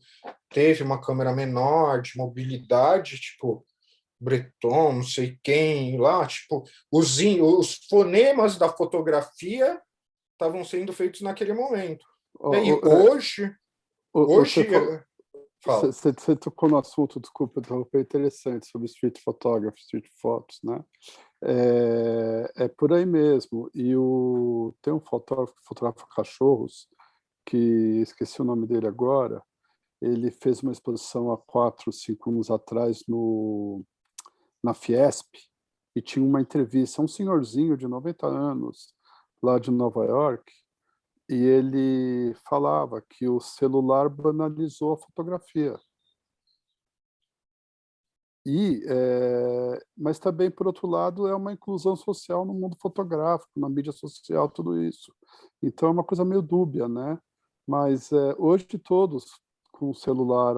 teve uma câmera menor, de mobilidade, tipo, Breton, não sei quem lá, tipo, os fonemas da fotografia estavam sendo feitos naquele momento. E aí, hoje, fala. Você tocou no assunto, desculpa interromper, interessante, sobre street photography, street photos, né? Por aí mesmo. Tem um fotógrafo que fotografa cachorros, que esqueci o nome dele agora, ele fez uma exposição há 4, 5 anos atrás na Fiesp, e tinha uma entrevista, um senhorzinho de 90 anos, lá de Nova York, e ele falava que o celular banalizou a fotografia. Mas também, por outro lado, é uma inclusão social no mundo fotográfico, na mídia social, tudo isso. Então é uma coisa meio dúbia, né? Mas hoje todos com celular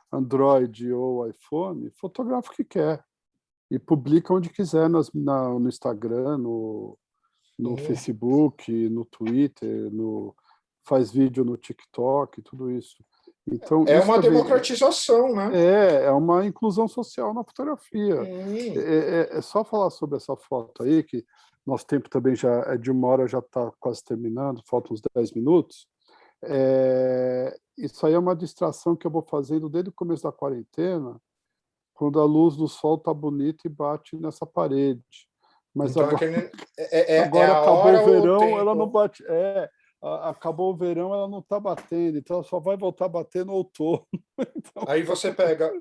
Android ou iPhone fotografam o que quer e publica onde quiser no Instagram, no Facebook, no Twitter, faz vídeo no TikTok, tudo isso. Então, É isso uma também democratização, né? é uma inclusão social na fotografia. Sim. É só falar sobre essa foto aí, que nosso tempo também já é de 1 hora, já está quase terminando, faltam uns 10 minutos. Isso aí é uma distração que eu vou fazendo desde o começo da quarentena, quando a luz do sol está bonita e bate nessa parede. Mas Então, agora, é agora a acabou o hora ou o verão, ela não tempo? bate. Acabou o verão, ela não está batendo, então ela só vai voltar a bater no outono. Então, Aí você pega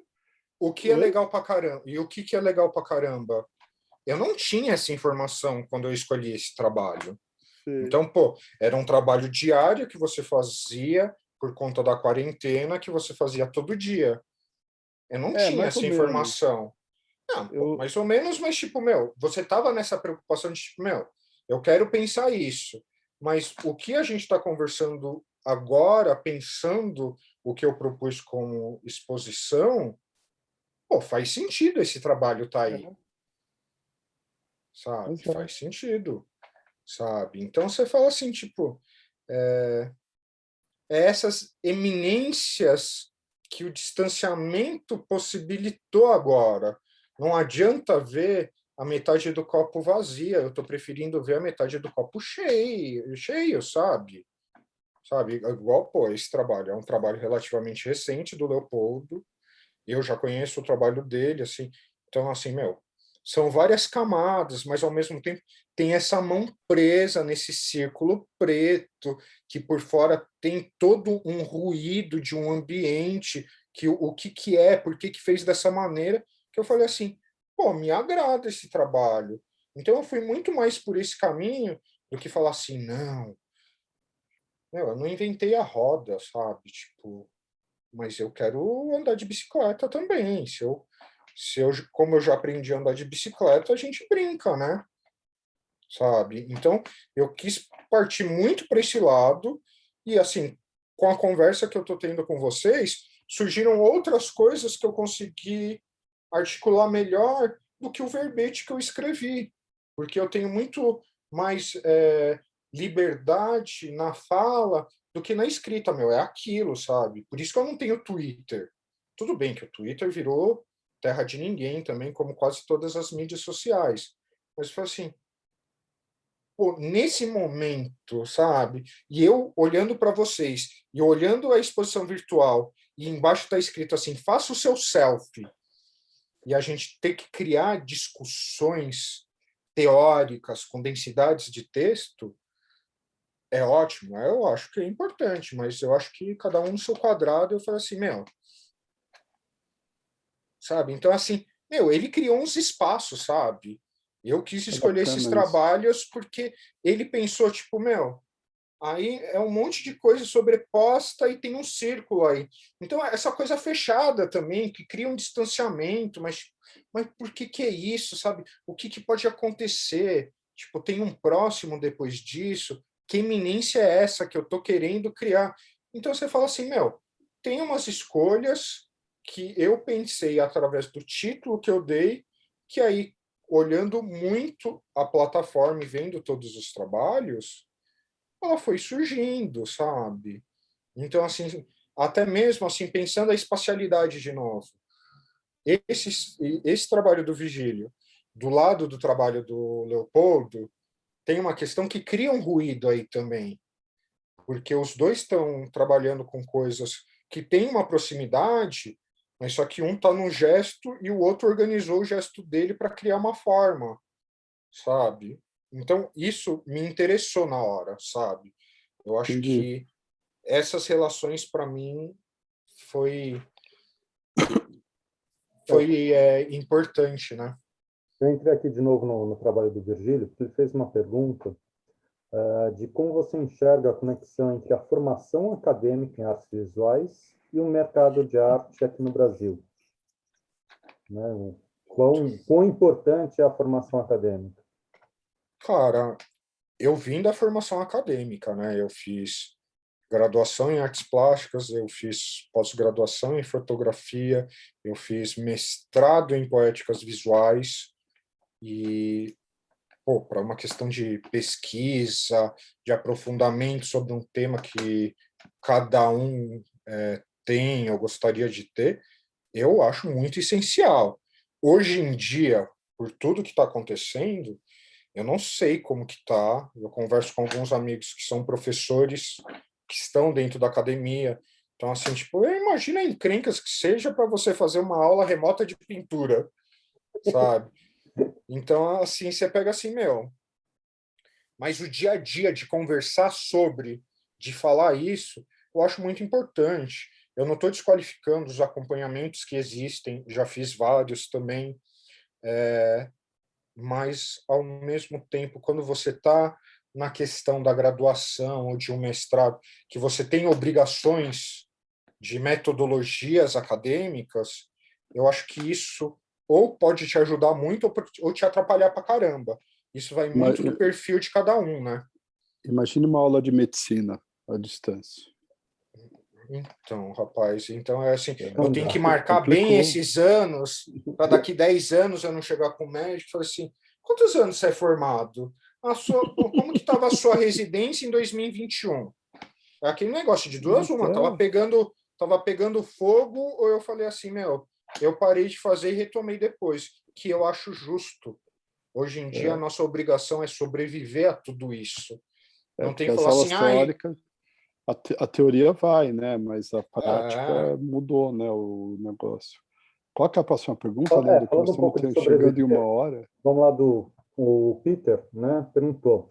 o que é oi? legal pra caramba e o que é legal pra caramba. Eu não tinha essa informação quando eu escolhi esse trabalho. Sim. Então, pô, era um trabalho diário que você fazia por conta da quarentena, que você fazia todo dia. Eu não tinha Mais ou essa menos. informação. Não, pô, Eu, mais ou menos, mas tipo, meu, você tava nessa preocupação de tipo, meu, eu quero pensar isso. Mas o que a gente está conversando agora, pensando o que eu propus como exposição, pô, faz sentido esse trabalho tá aí, é, sabe? mas é. Faz sentido, sabe? Então você fala assim, tipo, essas eminências que o distanciamento possibilitou agora. Não adianta ver a metade do copo vazia, eu estou preferindo ver a metade do copo cheio, sabe? Sabe? Igual, pô, esse trabalho é um trabalho relativamente recente do Leopoldo, eu já conheço o trabalho dele, assim, então, assim, meu, são várias camadas, mas ao mesmo tempo tem essa mão presa nesse círculo preto, que por fora tem todo um ruído de um ambiente, que o que que é, por que que fez dessa maneira, que eu falei assim, pô, me agrada esse trabalho. Então eu fui muito mais por esse caminho do que falar assim, não, eu não inventei a roda, sabe? Tipo, mas eu quero andar de bicicleta também. Se eu como eu já aprendi a andar de bicicleta, a gente brinca, né? Sabe? Então, eu quis partir muito para esse lado e, assim, com a conversa que eu estou tendo com vocês, surgiram outras coisas que eu consegui articular melhor do que o verbete que eu escrevi, porque eu tenho muito mais liberdade na fala do que na escrita, meu, é aquilo, sabe? Por isso que eu não tenho Twitter. Tudo bem que o Twitter virou terra de ninguém também, como quase todas as mídias sociais. Mas foi assim, pô, nesse momento, sabe? E eu olhando para vocês e olhando a exposição virtual e embaixo está escrito assim, faça o seu selfie. E a gente ter que criar discussões teóricas com densidades de texto é ótimo. Eu acho que é importante, mas eu acho que cada um no seu quadrado. Eu falo assim, meu, sabe? Então, assim, meu, ele criou uns espaços, sabe? Eu quis É escolher esses bacana isso. trabalhos porque ele pensou, tipo, meu, aí é um monte de coisa sobreposta e tem um círculo aí. Então, essa coisa fechada também, que cria um distanciamento, mas por que que é isso, sabe? O que que pode acontecer? Tipo, tem um próximo depois disso? Que iminência é essa que eu tô querendo criar? Então, você fala assim, meu, tem umas escolhas que eu pensei através do título que eu dei, que aí, olhando muito a plataforma e vendo todos os trabalhos, ela foi surgindo, sabe? Então, assim, até mesmo assim, pensando a espacialidade de novo, esse trabalho do Vigílio, do lado do trabalho do Leopoldo, tem uma questão que cria um ruído aí também, porque os dois estão trabalhando com coisas que têm uma proximidade, mas só que um está no gesto e o outro organizou o gesto dele para criar uma forma, sabe? Então, isso me interessou na hora, sabe? Eu acho Entendi. que essas relações para mim foi importante, né? Eu entrei aqui de novo no trabalho do Virgílio, porque ele fez uma pergunta de como você enxerga a conexão entre a formação acadêmica em artes visuais e o mercado de arte aqui no Brasil, né? Quão importante é a formação acadêmica? Cara, eu vim da formação acadêmica, né? Eu fiz graduação em artes plásticas, eu fiz pós-graduação em fotografia, eu fiz mestrado em poéticas visuais e para uma questão de pesquisa, de aprofundamento sobre um tema que cada um tem, eu gostaria de ter, eu acho muito essencial. Hoje em dia, por tudo que está acontecendo, eu não sei como que está. Eu converso com alguns amigos que são professores, que estão dentro da academia. Então, assim, tipo, eu imagino a encrencas que seja para você fazer uma aula remota de pintura, sabe? Então, assim, você pega assim, meu, mas o dia a dia de conversar sobre, de falar isso, eu acho muito importante. Eu não estou desqualificando os acompanhamentos que existem, já fiz vários também, mas, ao mesmo tempo, quando você está na questão da graduação ou de um mestrado, que você tem obrigações de metodologias acadêmicas, eu acho que isso ou pode te ajudar muito ou te atrapalhar para caramba. Isso vai Ima- muito do perfil de cada um, né? Imagine uma aula de medicina à distância. Então, rapaz, então é assim, eu Não tenho que dá. marcar bem Complicou. esses anos para daqui 10 anos eu não chegar com o médico e falar assim, quantos anos você é formado? Como que estava a sua residência em 2021? É aquele negócio de duas uma, É, tava pegando fogo, ou eu falei assim, meu, eu parei de fazer e retomei depois, que eu acho justo. Hoje em dia a é, nossa obrigação é sobreviver a tudo isso. Não tem porque que as falar assim, aulas ai, teóricas, a teoria vai, né? Mas a ah, prática mudou, né? O negócio. Qual que é a próxima pergunta, Leandro? Que nós Falando um estamos pouco de chegando em uma sobreviver, hora. vamos lá o Peter, né, perguntou.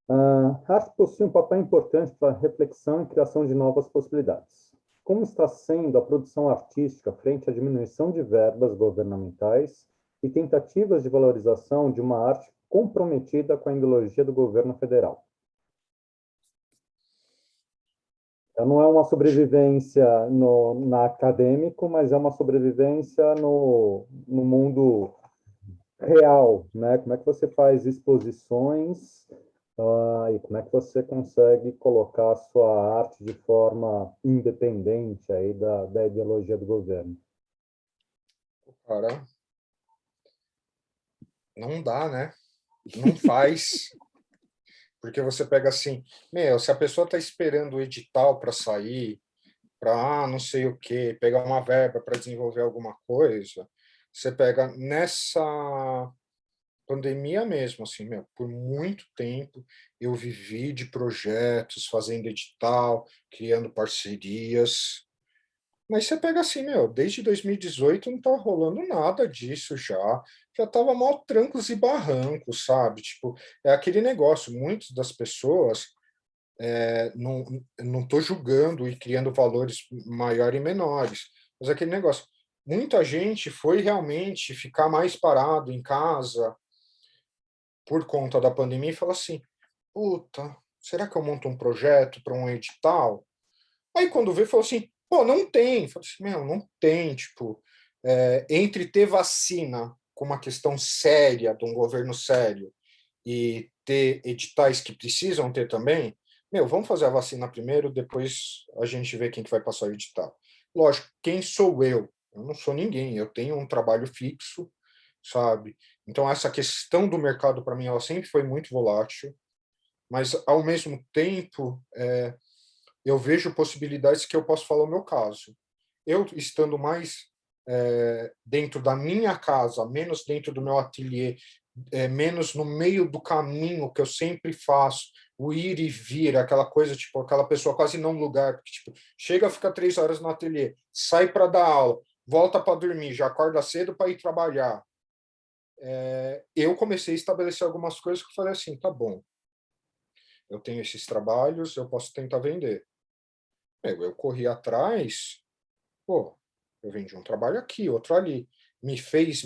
A arte possui um papel importante para a reflexão e criação de novas possibilidades. Como está sendo a produção artística frente à diminuição de verbas governamentais e tentativas de valorização de uma arte comprometida com a ideologia do governo federal? Não é uma sobrevivência na acadêmico, mas é uma sobrevivência no mundo real, né? Como é que você faz exposições, e como é que você consegue colocar a sua arte de forma independente aí da ideologia do governo? Cara, não dá, né? Não faz. Porque você pega assim, meu, se a pessoa está esperando o edital para sair, para não sei o quê, pegar uma verba para desenvolver alguma coisa, você pega nessa pandemia mesmo, assim, meu, por muito tempo eu vivi de projetos, fazendo edital, criando parcerias, mas você pega assim, meu, desde 2018 não tá rolando nada disso já tava mal trancos e barrancos, sabe? Tipo, é aquele negócio, muitas das pessoas, não tô julgando e criando valores maiores e menores, mas é aquele negócio, muita gente foi realmente ficar mais parado em casa por conta da pandemia e falou assim, puta, será que eu monto um projeto para um edital? Aí quando vê, falou assim, pô, não tem. Falei assim, meu, não tem, tipo, entre ter vacina com uma questão séria, de um governo sério, e ter editais que precisam ter também, meu, vamos fazer a vacina primeiro, depois a gente vê quem que vai passar o edital. Lógico, quem sou eu? Eu não sou ninguém, eu tenho um trabalho fixo, sabe? Então essa questão do mercado, para mim, ela sempre foi muito volátil, mas ao mesmo tempo, eu vejo possibilidades que eu posso falar o meu caso. Eu estando mais dentro da minha casa, menos dentro do meu ateliê, menos no meio do caminho que eu sempre faço, o ir e vir, aquela coisa, tipo, aquela pessoa quase não lugar, porque, tipo, chega a ficar 3 horas no ateliê, sai para dar aula, volta para dormir, já acorda cedo para ir trabalhar. Eu comecei a estabelecer algumas coisas que eu falei assim, tá bom, eu tenho esses trabalhos, eu posso tentar vender. Eu corri atrás, pô, eu vendi um trabalho aqui, outro ali. Me fez,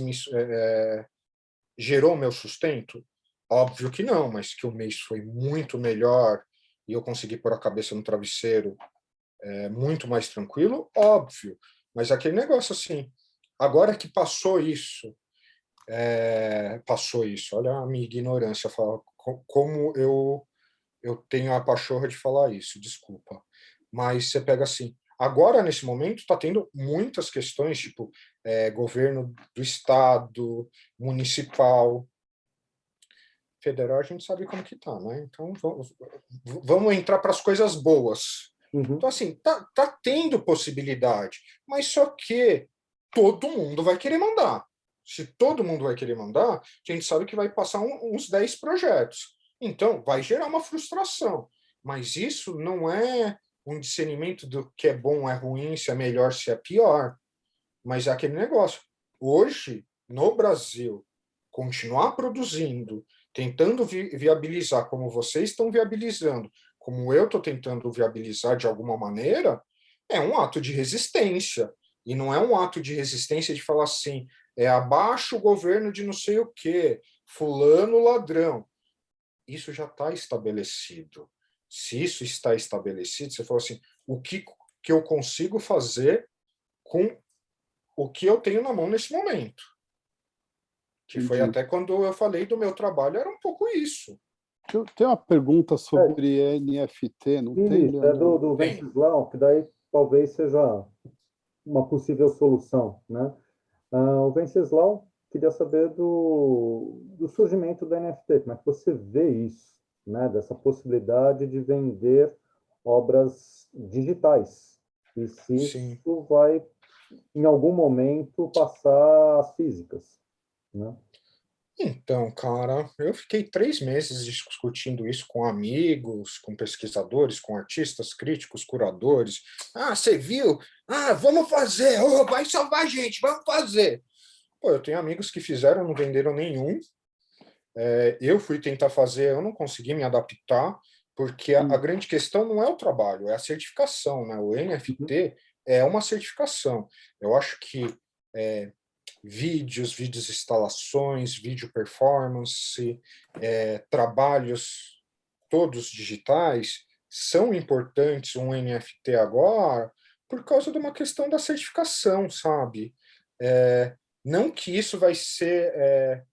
gerou meu sustento? Óbvio que não, mas que o mês foi muito melhor e eu consegui pôr a cabeça no travesseiro muito mais tranquilo, óbvio. Mas aquele negócio assim, agora que passou isso, olha a minha ignorância, como eu tenho a pachorra de falar isso, desculpa. Mas você pega assim, agora nesse momento está tendo muitas questões, tipo governo do estado, municipal, federal, a gente sabe como que tá, né? Então vamos entrar para as coisas boas. Uhum. Então assim, tá tendo possibilidade, mas só que todo mundo vai querer mandar. Se todo mundo vai querer mandar, a gente sabe que vai passar uns 10 projetos. Então, vai gerar uma frustração. Mas isso não é um discernimento do que é bom, é ruim, se é melhor, se é pior. Mas é aquele negócio. Hoje, no Brasil, continuar produzindo, tentando viabilizar como vocês estão viabilizando, como eu estou tentando viabilizar de alguma maneira, é um ato de resistência. E não é um ato de resistência de falar assim, abaixo o governo de não sei o quê, fulano ladrão. Isso já está estabelecido. Se isso está estabelecido, você fala assim, o que eu consigo fazer com o que eu tenho na mão nesse momento? Que foi Entendi. até quando eu falei do meu trabalho, era um pouco isso. Eu tenho uma pergunta É, sobre NFT, não tem, isso, é Leandro? do Tem. Venceslau, que daí talvez seja uma possível solução, né? O Venceslau queria saber do surgimento do NFT, como é que você vê isso, né? Dessa possibilidade de vender obras digitais, e se Sim. isso vai, em algum momento, passar às físicas, né? Então, cara, eu fiquei 3 meses discutindo isso com amigos, com pesquisadores, com artistas, críticos, curadores. Ah, você viu? Ah, vamos fazer! Oh, vai salvar a gente, vamos fazer! Pô, eu tenho amigos que fizeram, não venderam nenhum. Eu fui tentar fazer, eu não consegui me adaptar, porque a Hum, grande questão não é o trabalho, é a certificação, né? O Uhum. NFT é uma certificação. Eu acho que é, vídeos instalações, vídeo performance, trabalhos todos digitais, são importantes um NFT agora por causa de uma questão da certificação, sabe? Não que isso vai ser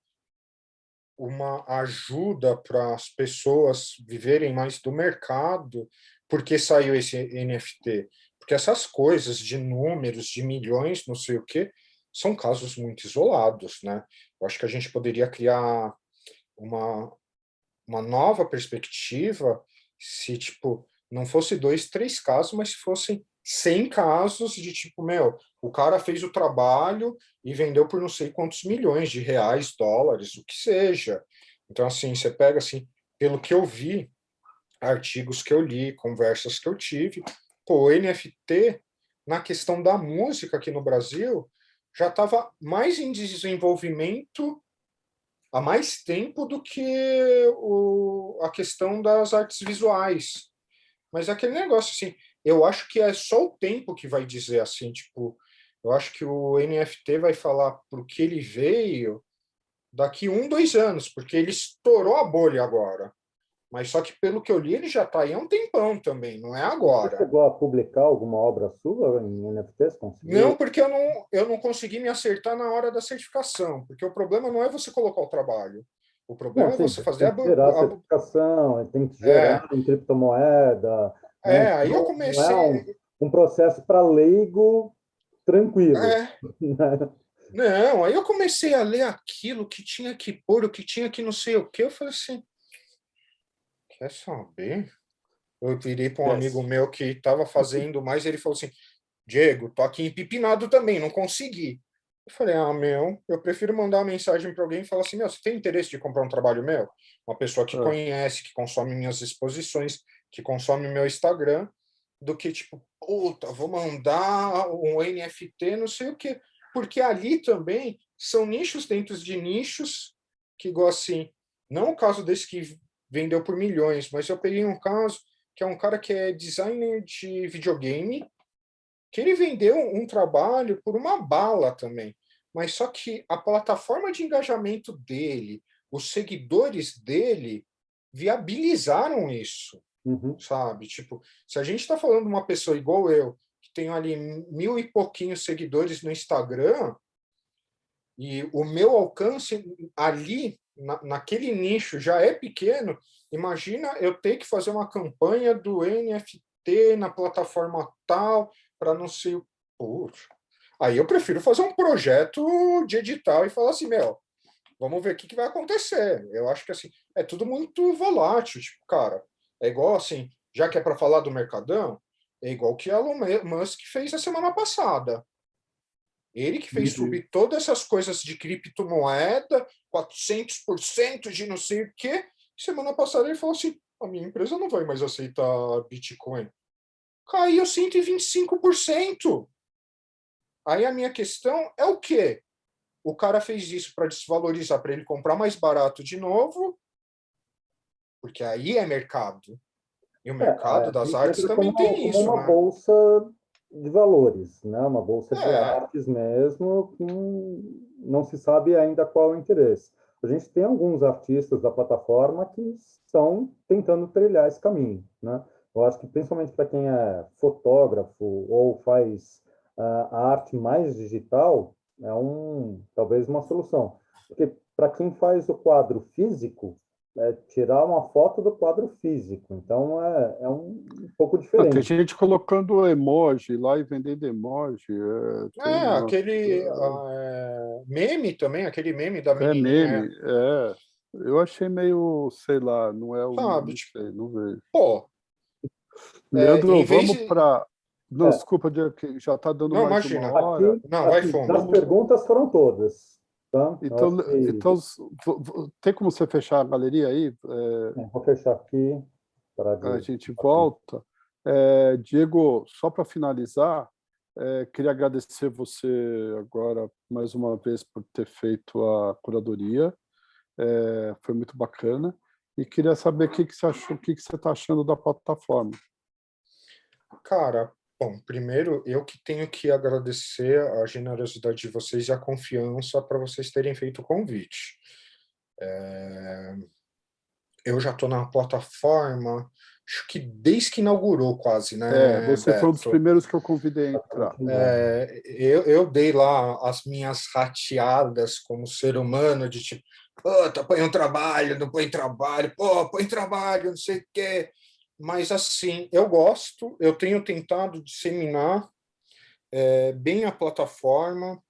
uma ajuda para as pessoas viverem mais do mercado, porque saiu esse NFT. Porque essas coisas de números, de milhões, não sei o quê, são casos muito isolados, né? Eu acho que a gente poderia criar uma nova perspectiva se, tipo, não fosse 2, 3 casos, mas se fossem 100 casos de, tipo, meu, o cara fez o trabalho e vendeu por não sei quantos milhões de reais, dólares, o que seja. Então, assim, você pega, assim, pelo que eu vi, artigos que eu li, conversas que eu tive, pô, o NFT, na questão da música aqui no Brasil, já estava mais em desenvolvimento há mais tempo do que a questão das artes visuais. Mas é aquele negócio, assim, eu acho que é só o tempo que vai dizer, assim, tipo, eu acho que o NFT vai falar para o que ele veio daqui 1, 2 anos, porque ele estourou a bolha agora. Mas só que, pelo que eu li, ele já está aí há um tempão também, não é Você agora. chegou a publicar alguma obra sua em NFTs? Não, Conseguiu? porque eu não consegui me acertar na hora da certificação, porque o problema não é você colocar o trabalho, o Não, problema é sim, você você fazer tem que gerar a certificação, tem que gerar em criptomoeda, né? aí eu Não é comecei, um processo para leigo tranquilo. é, não, aí eu comecei a ler aquilo que tinha que pôr, o que tinha que não sei o que, eu falei assim, quer saber? Eu virei para um amigo meu que estava fazendo mais, ele falou assim, Diego, tô aqui empipinado também, não consegui. Eu falei, meu, eu prefiro mandar uma mensagem para alguém e falar assim, meu, você tem interesse de comprar um trabalho meu? Uma pessoa que É. conhece, que consome minhas exposições, que consome meu Instagram, do que, tipo, puta, vou mandar um NFT, não sei o quê. Porque ali também são nichos dentro de nichos, que, igual assim, não o caso desse que vendeu por milhões, mas eu peguei um caso que é um cara que é designer de videogame, que ele vendeu um trabalho por uma bala também. Mas só que a plataforma de engajamento dele, os seguidores dele, viabilizaram isso, Uhum. sabe? Tipo, se a gente está falando de uma pessoa igual eu, que tem ali 1.000 e pouquinhos seguidores no Instagram, e o meu alcance ali, naquele nicho, já é pequeno, imagina eu ter que fazer uma campanha do NFT na plataforma tal, para não ser. Puxa. Aí eu prefiro fazer um projeto de edital e falar assim, meu, vamos ver o que vai acontecer. Eu acho que assim, é tudo muito volátil, tipo, cara, é igual assim, já que é para falar do Mercadão, é igual o que Elon Musk fez a semana passada. Ele que fez Entendi. subir todas essas coisas de criptomoeda, 400% de não sei o quê. Semana passada ele falou assim, a minha empresa não vai mais aceitar Bitcoin. Caiu 125%. Aí a minha questão é o quê? O cara fez isso para desvalorizar, para ele comprar mais barato de novo, porque aí é mercado. E o mercado A das gente artes entra também tem como isso, uma né? bolsa de valores, né? Uma bolsa de É, artes mesmo, que não se sabe ainda qual é o interesse. A gente tem alguns artistas da plataforma que estão tentando trilhar esse caminho, né? Eu acho que principalmente para quem é fotógrafo ou faz a arte mais digital, é talvez uma solução. Porque para quem faz o quadro físico, tirar uma foto do quadro físico. Então, é um pouco Tem diferente. gente colocando emoji lá e vendendo emoji. Tem umas. aquele meme também, aquele meme da Meme. menininha, Eu achei meio, sei lá, não é o. sabe? Não Tipo, sei, não vejo. pô, Leandro, em vez vamos de. para. Não, É, desculpa, Diego, que já está dando Não, mais de uma imagina. hora. Não, vai aqui, das fundo. Vamos. perguntas foram todas, tá? Eu Então, acho que então tem como você fechar a galeria aí? vou fechar aqui para A de gente volta. Diego, só para finalizar, queria agradecer você agora mais uma vez por ter feito a curadoria. Foi muito bacana. E queria saber o que você achou, o que você está achando da plataforma. Cara, bom, primeiro eu que tenho que agradecer a generosidade de vocês e a confiança para vocês terem feito o convite. eu já estou na plataforma, acho que desde que inaugurou quase, né, Você foi um dos Beto? primeiros que eu convidei a entrar. Eu dei lá as minhas rateadas como ser humano, de tipo, põe um trabalho, não põe trabalho, põe trabalho, não sei o quê. Mas, assim, eu gosto, eu tenho tentado disseminar bem a plataforma.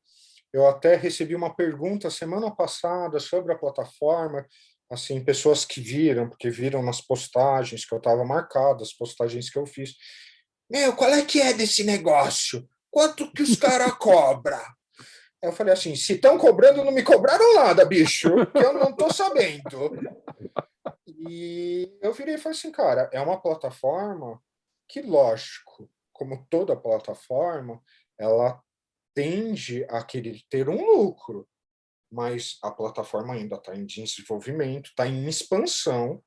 Eu até recebi uma pergunta semana passada sobre a plataforma, assim, pessoas que viram, porque viram nas postagens que eu estava marcado, as postagens que eu fiz. Meu, qual é que é desse negócio? Quanto que os caras cobram? Eu falei assim, se estão cobrando, não me cobraram nada, bicho, que eu não estou sabendo. E eu virei e falei assim, cara, é uma plataforma que, lógico, como toda plataforma, ela tende a querer ter um lucro, mas a plataforma ainda está em desenvolvimento, está em expansão,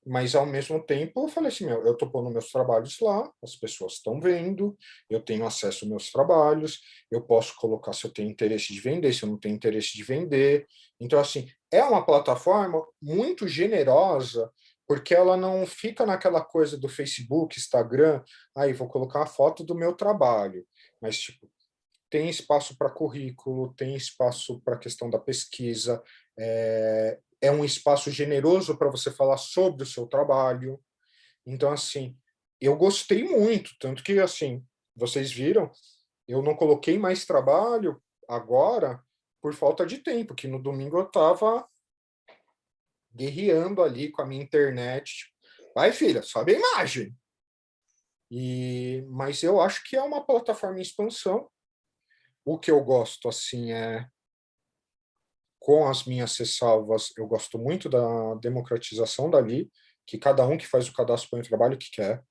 mas ao mesmo tempo eu falei assim, meu, eu estou pondo meus trabalhos lá, as pessoas estão vendo, eu tenho acesso aos meus trabalhos, eu posso colocar se eu tenho interesse de vender, se eu não tenho interesse de vender. Então, assim, é uma plataforma muito generosa, porque ela não fica naquela coisa do Facebook, Instagram, aí vou colocar a foto do meu trabalho, mas, tipo, tem espaço para currículo, tem espaço para a questão da pesquisa, é um espaço generoso para você falar sobre o seu trabalho. Então, assim, eu gostei muito, tanto que, assim, vocês viram, eu não coloquei mais trabalho agora por falta de tempo, que no domingo eu estava guerreando ali com a minha internet. Tipo, vai, filha, sobe a imagem. Mas eu acho que é uma plataforma em expansão. O que eu gosto, assim, com as minhas ressalvas, eu gosto muito da democratização dali, que cada um que faz o cadastro põe o trabalho que quer.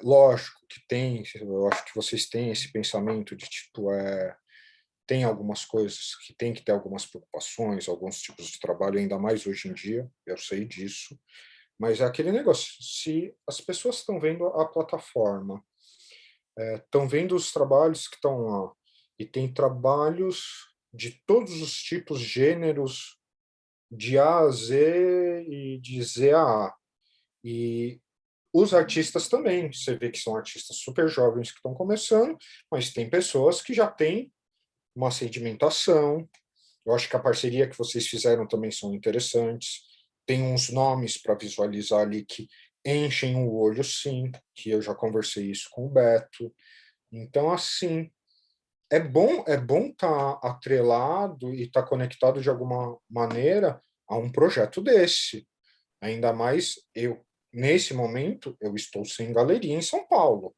Lógico que tem, eu acho que vocês têm esse pensamento de, tipo, tem algumas coisas que tem que ter algumas preocupações, alguns tipos de trabalho, ainda mais hoje em dia, eu sei disso, mas é aquele negócio, se as pessoas estão vendo a plataforma, estão vendo os trabalhos que estão lá, e tem trabalhos de todos os tipos, gêneros, de A a Z e de Z a A. E os artistas também, você vê que são artistas super jovens que estão começando, mas tem pessoas que já têm uma sedimentação. Eu acho que a parceria que vocês fizeram também são interessantes. Tem uns nomes para visualizar ali que enchem o olho, sim, que eu já conversei isso com o Beto. Então, assim, é bom estar atrelado e estar conectado de alguma maneira a um projeto desse. Ainda mais eu, nesse momento, eu estou sem galeria em São Paulo.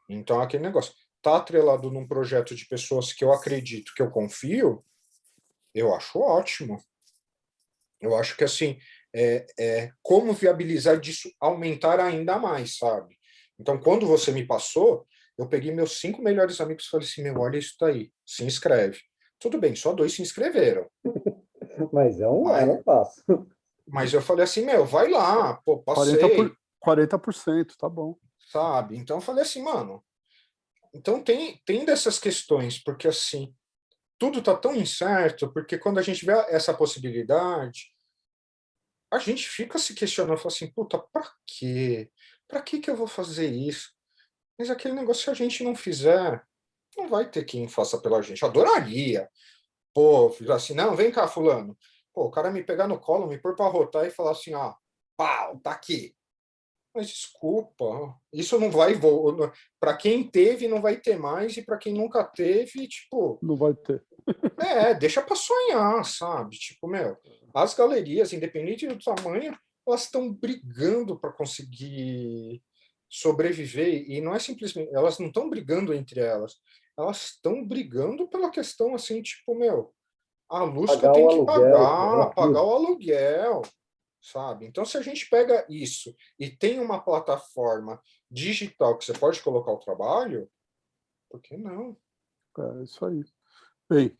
Então, aquele negócio, tá atrelado num projeto de pessoas que eu acredito, que eu confio, eu acho ótimo. Eu acho que, assim, como viabilizar disso aumentar ainda mais, sabe? Então, quando você me passou, eu peguei meus 5 melhores amigos e falei assim, meu, olha isso daí, se inscreve. Tudo bem, só 2 se inscreveram. Mas é Mas, um passo. mas eu falei assim, meu, vai lá, pô, 40%, tá bom. sabe? Então, eu falei assim, mano, então tem dessas questões, porque, assim, tudo está tão incerto, porque quando a gente vê essa possibilidade, a gente fica se questionando, fala assim, puta, para quê? Para que eu vou fazer isso? Mas aquele negócio, se a gente não fizer, não vai ter quem faça pela gente. Eu adoraria. Pô, assim, não, vem cá, fulano. Pô, o cara me pegar no colo, me pôr para rotar e falar assim, ó, pau, tá aqui. Mas desculpa, isso não vai para quem teve não vai ter mais e para quem nunca teve, tipo, Não vai ter. deixa para sonhar, sabe? Tipo, meu, as galerias, independente do tamanho, elas estão brigando para conseguir sobreviver e não é simplesmente, elas não estão brigando entre elas, elas estão brigando pela questão assim, tipo, meu, a luz que eu Pagar o tenho que aluguel, pagar, pagar pagar tudo. o aluguel, sabe? Então, se a gente pega isso e tem uma plataforma digital que você pode colocar o trabalho, por que não? É isso aí. Bem,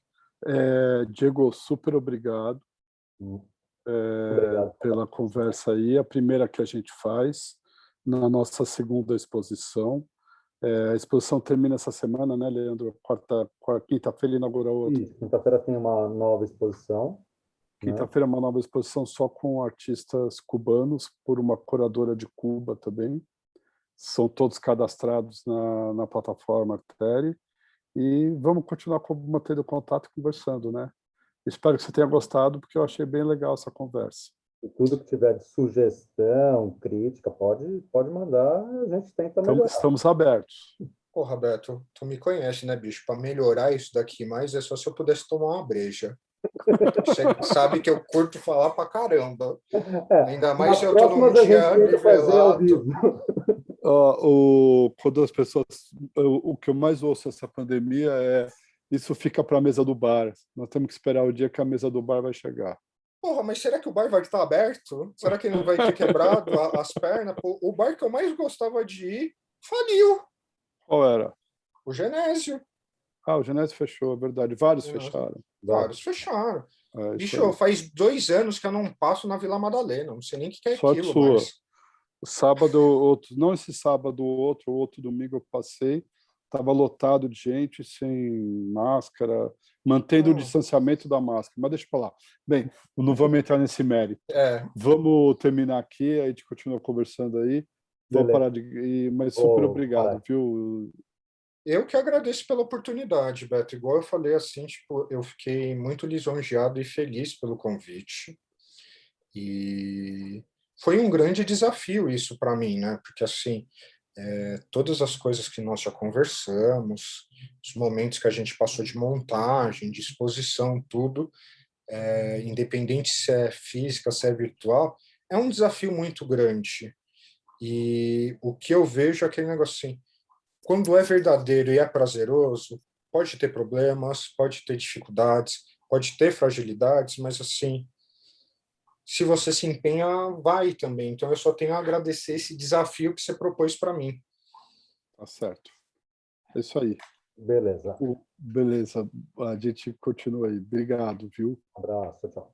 Diego, super obrigado Obrigado. pela conversa aí. A primeira que a gente faz na nossa segunda exposição. A exposição termina essa semana, né, Leandro? Quinta-feira inaugura outra. Isso, quinta-feira tem uma nova exposição, Quinta-feira, uma nova exposição só com artistas cubanos, por uma curadora de Cuba também. São todos cadastrados na plataforma Arteri. E vamos continuar mantendo contato e conversando, né? Espero que você tenha gostado, porque eu achei bem legal essa conversa. E tudo que tiver de sugestão, crítica, pode mandar, a gente tenta melhorar. Estamos abertos. Pô, Roberto, tu me conhece, né, bicho? Para melhorar isso daqui mais é só se eu pudesse tomar uma breja. Você sabe que eu curto falar pra caramba. Ainda mais se eu tô num dia nivelado. Quando as pessoas... O que eu mais ouço nessa pandemia é isso fica para a mesa do bar. Nós temos que esperar o dia que a mesa do bar vai chegar. Porra, mas será que o bar vai estar aberto? Será que não vai ter quebrado as pernas? O bar que eu mais gostava de ir faliu. Qual era? O Genésio. O Genésio fechou, é verdade. Vários fecharam. Vários fecharam. Bicho, Aí. faz 2 anos que eu não passo na Vila Madalena. Não sei nem o que é Sorte aquilo. sua. Mas... Sábado, outro, não esse sábado, outro domingo eu passei, estava lotado de gente, sem máscara, mantendo o distanciamento da máscara. Mas deixa eu falar. Bem, não vamos entrar nesse mérito. Vamos terminar aqui, a gente continua conversando aí. Vou parar de ir, mas super obrigado, viu? Eu que agradeço pela oportunidade, Beto. Igual eu falei, assim, tipo, eu fiquei muito lisonjeado e feliz pelo convite. E foi um grande desafio isso para mim, né? Porque, assim, todas as coisas que nós já conversamos, os momentos que a gente passou de montagem, de exposição, tudo, independente se é física, se é virtual, é um desafio muito grande. E o que eu vejo é aquele negócio assim, quando é verdadeiro e é prazeroso, pode ter problemas, pode ter dificuldades, pode ter fragilidades, mas assim, se você se empenha, vai também. Então eu só tenho a agradecer esse desafio que você propôs para mim. Tá certo. É isso aí. Beleza. Beleza. A gente continua aí. Obrigado, viu? Um abraço, tchau.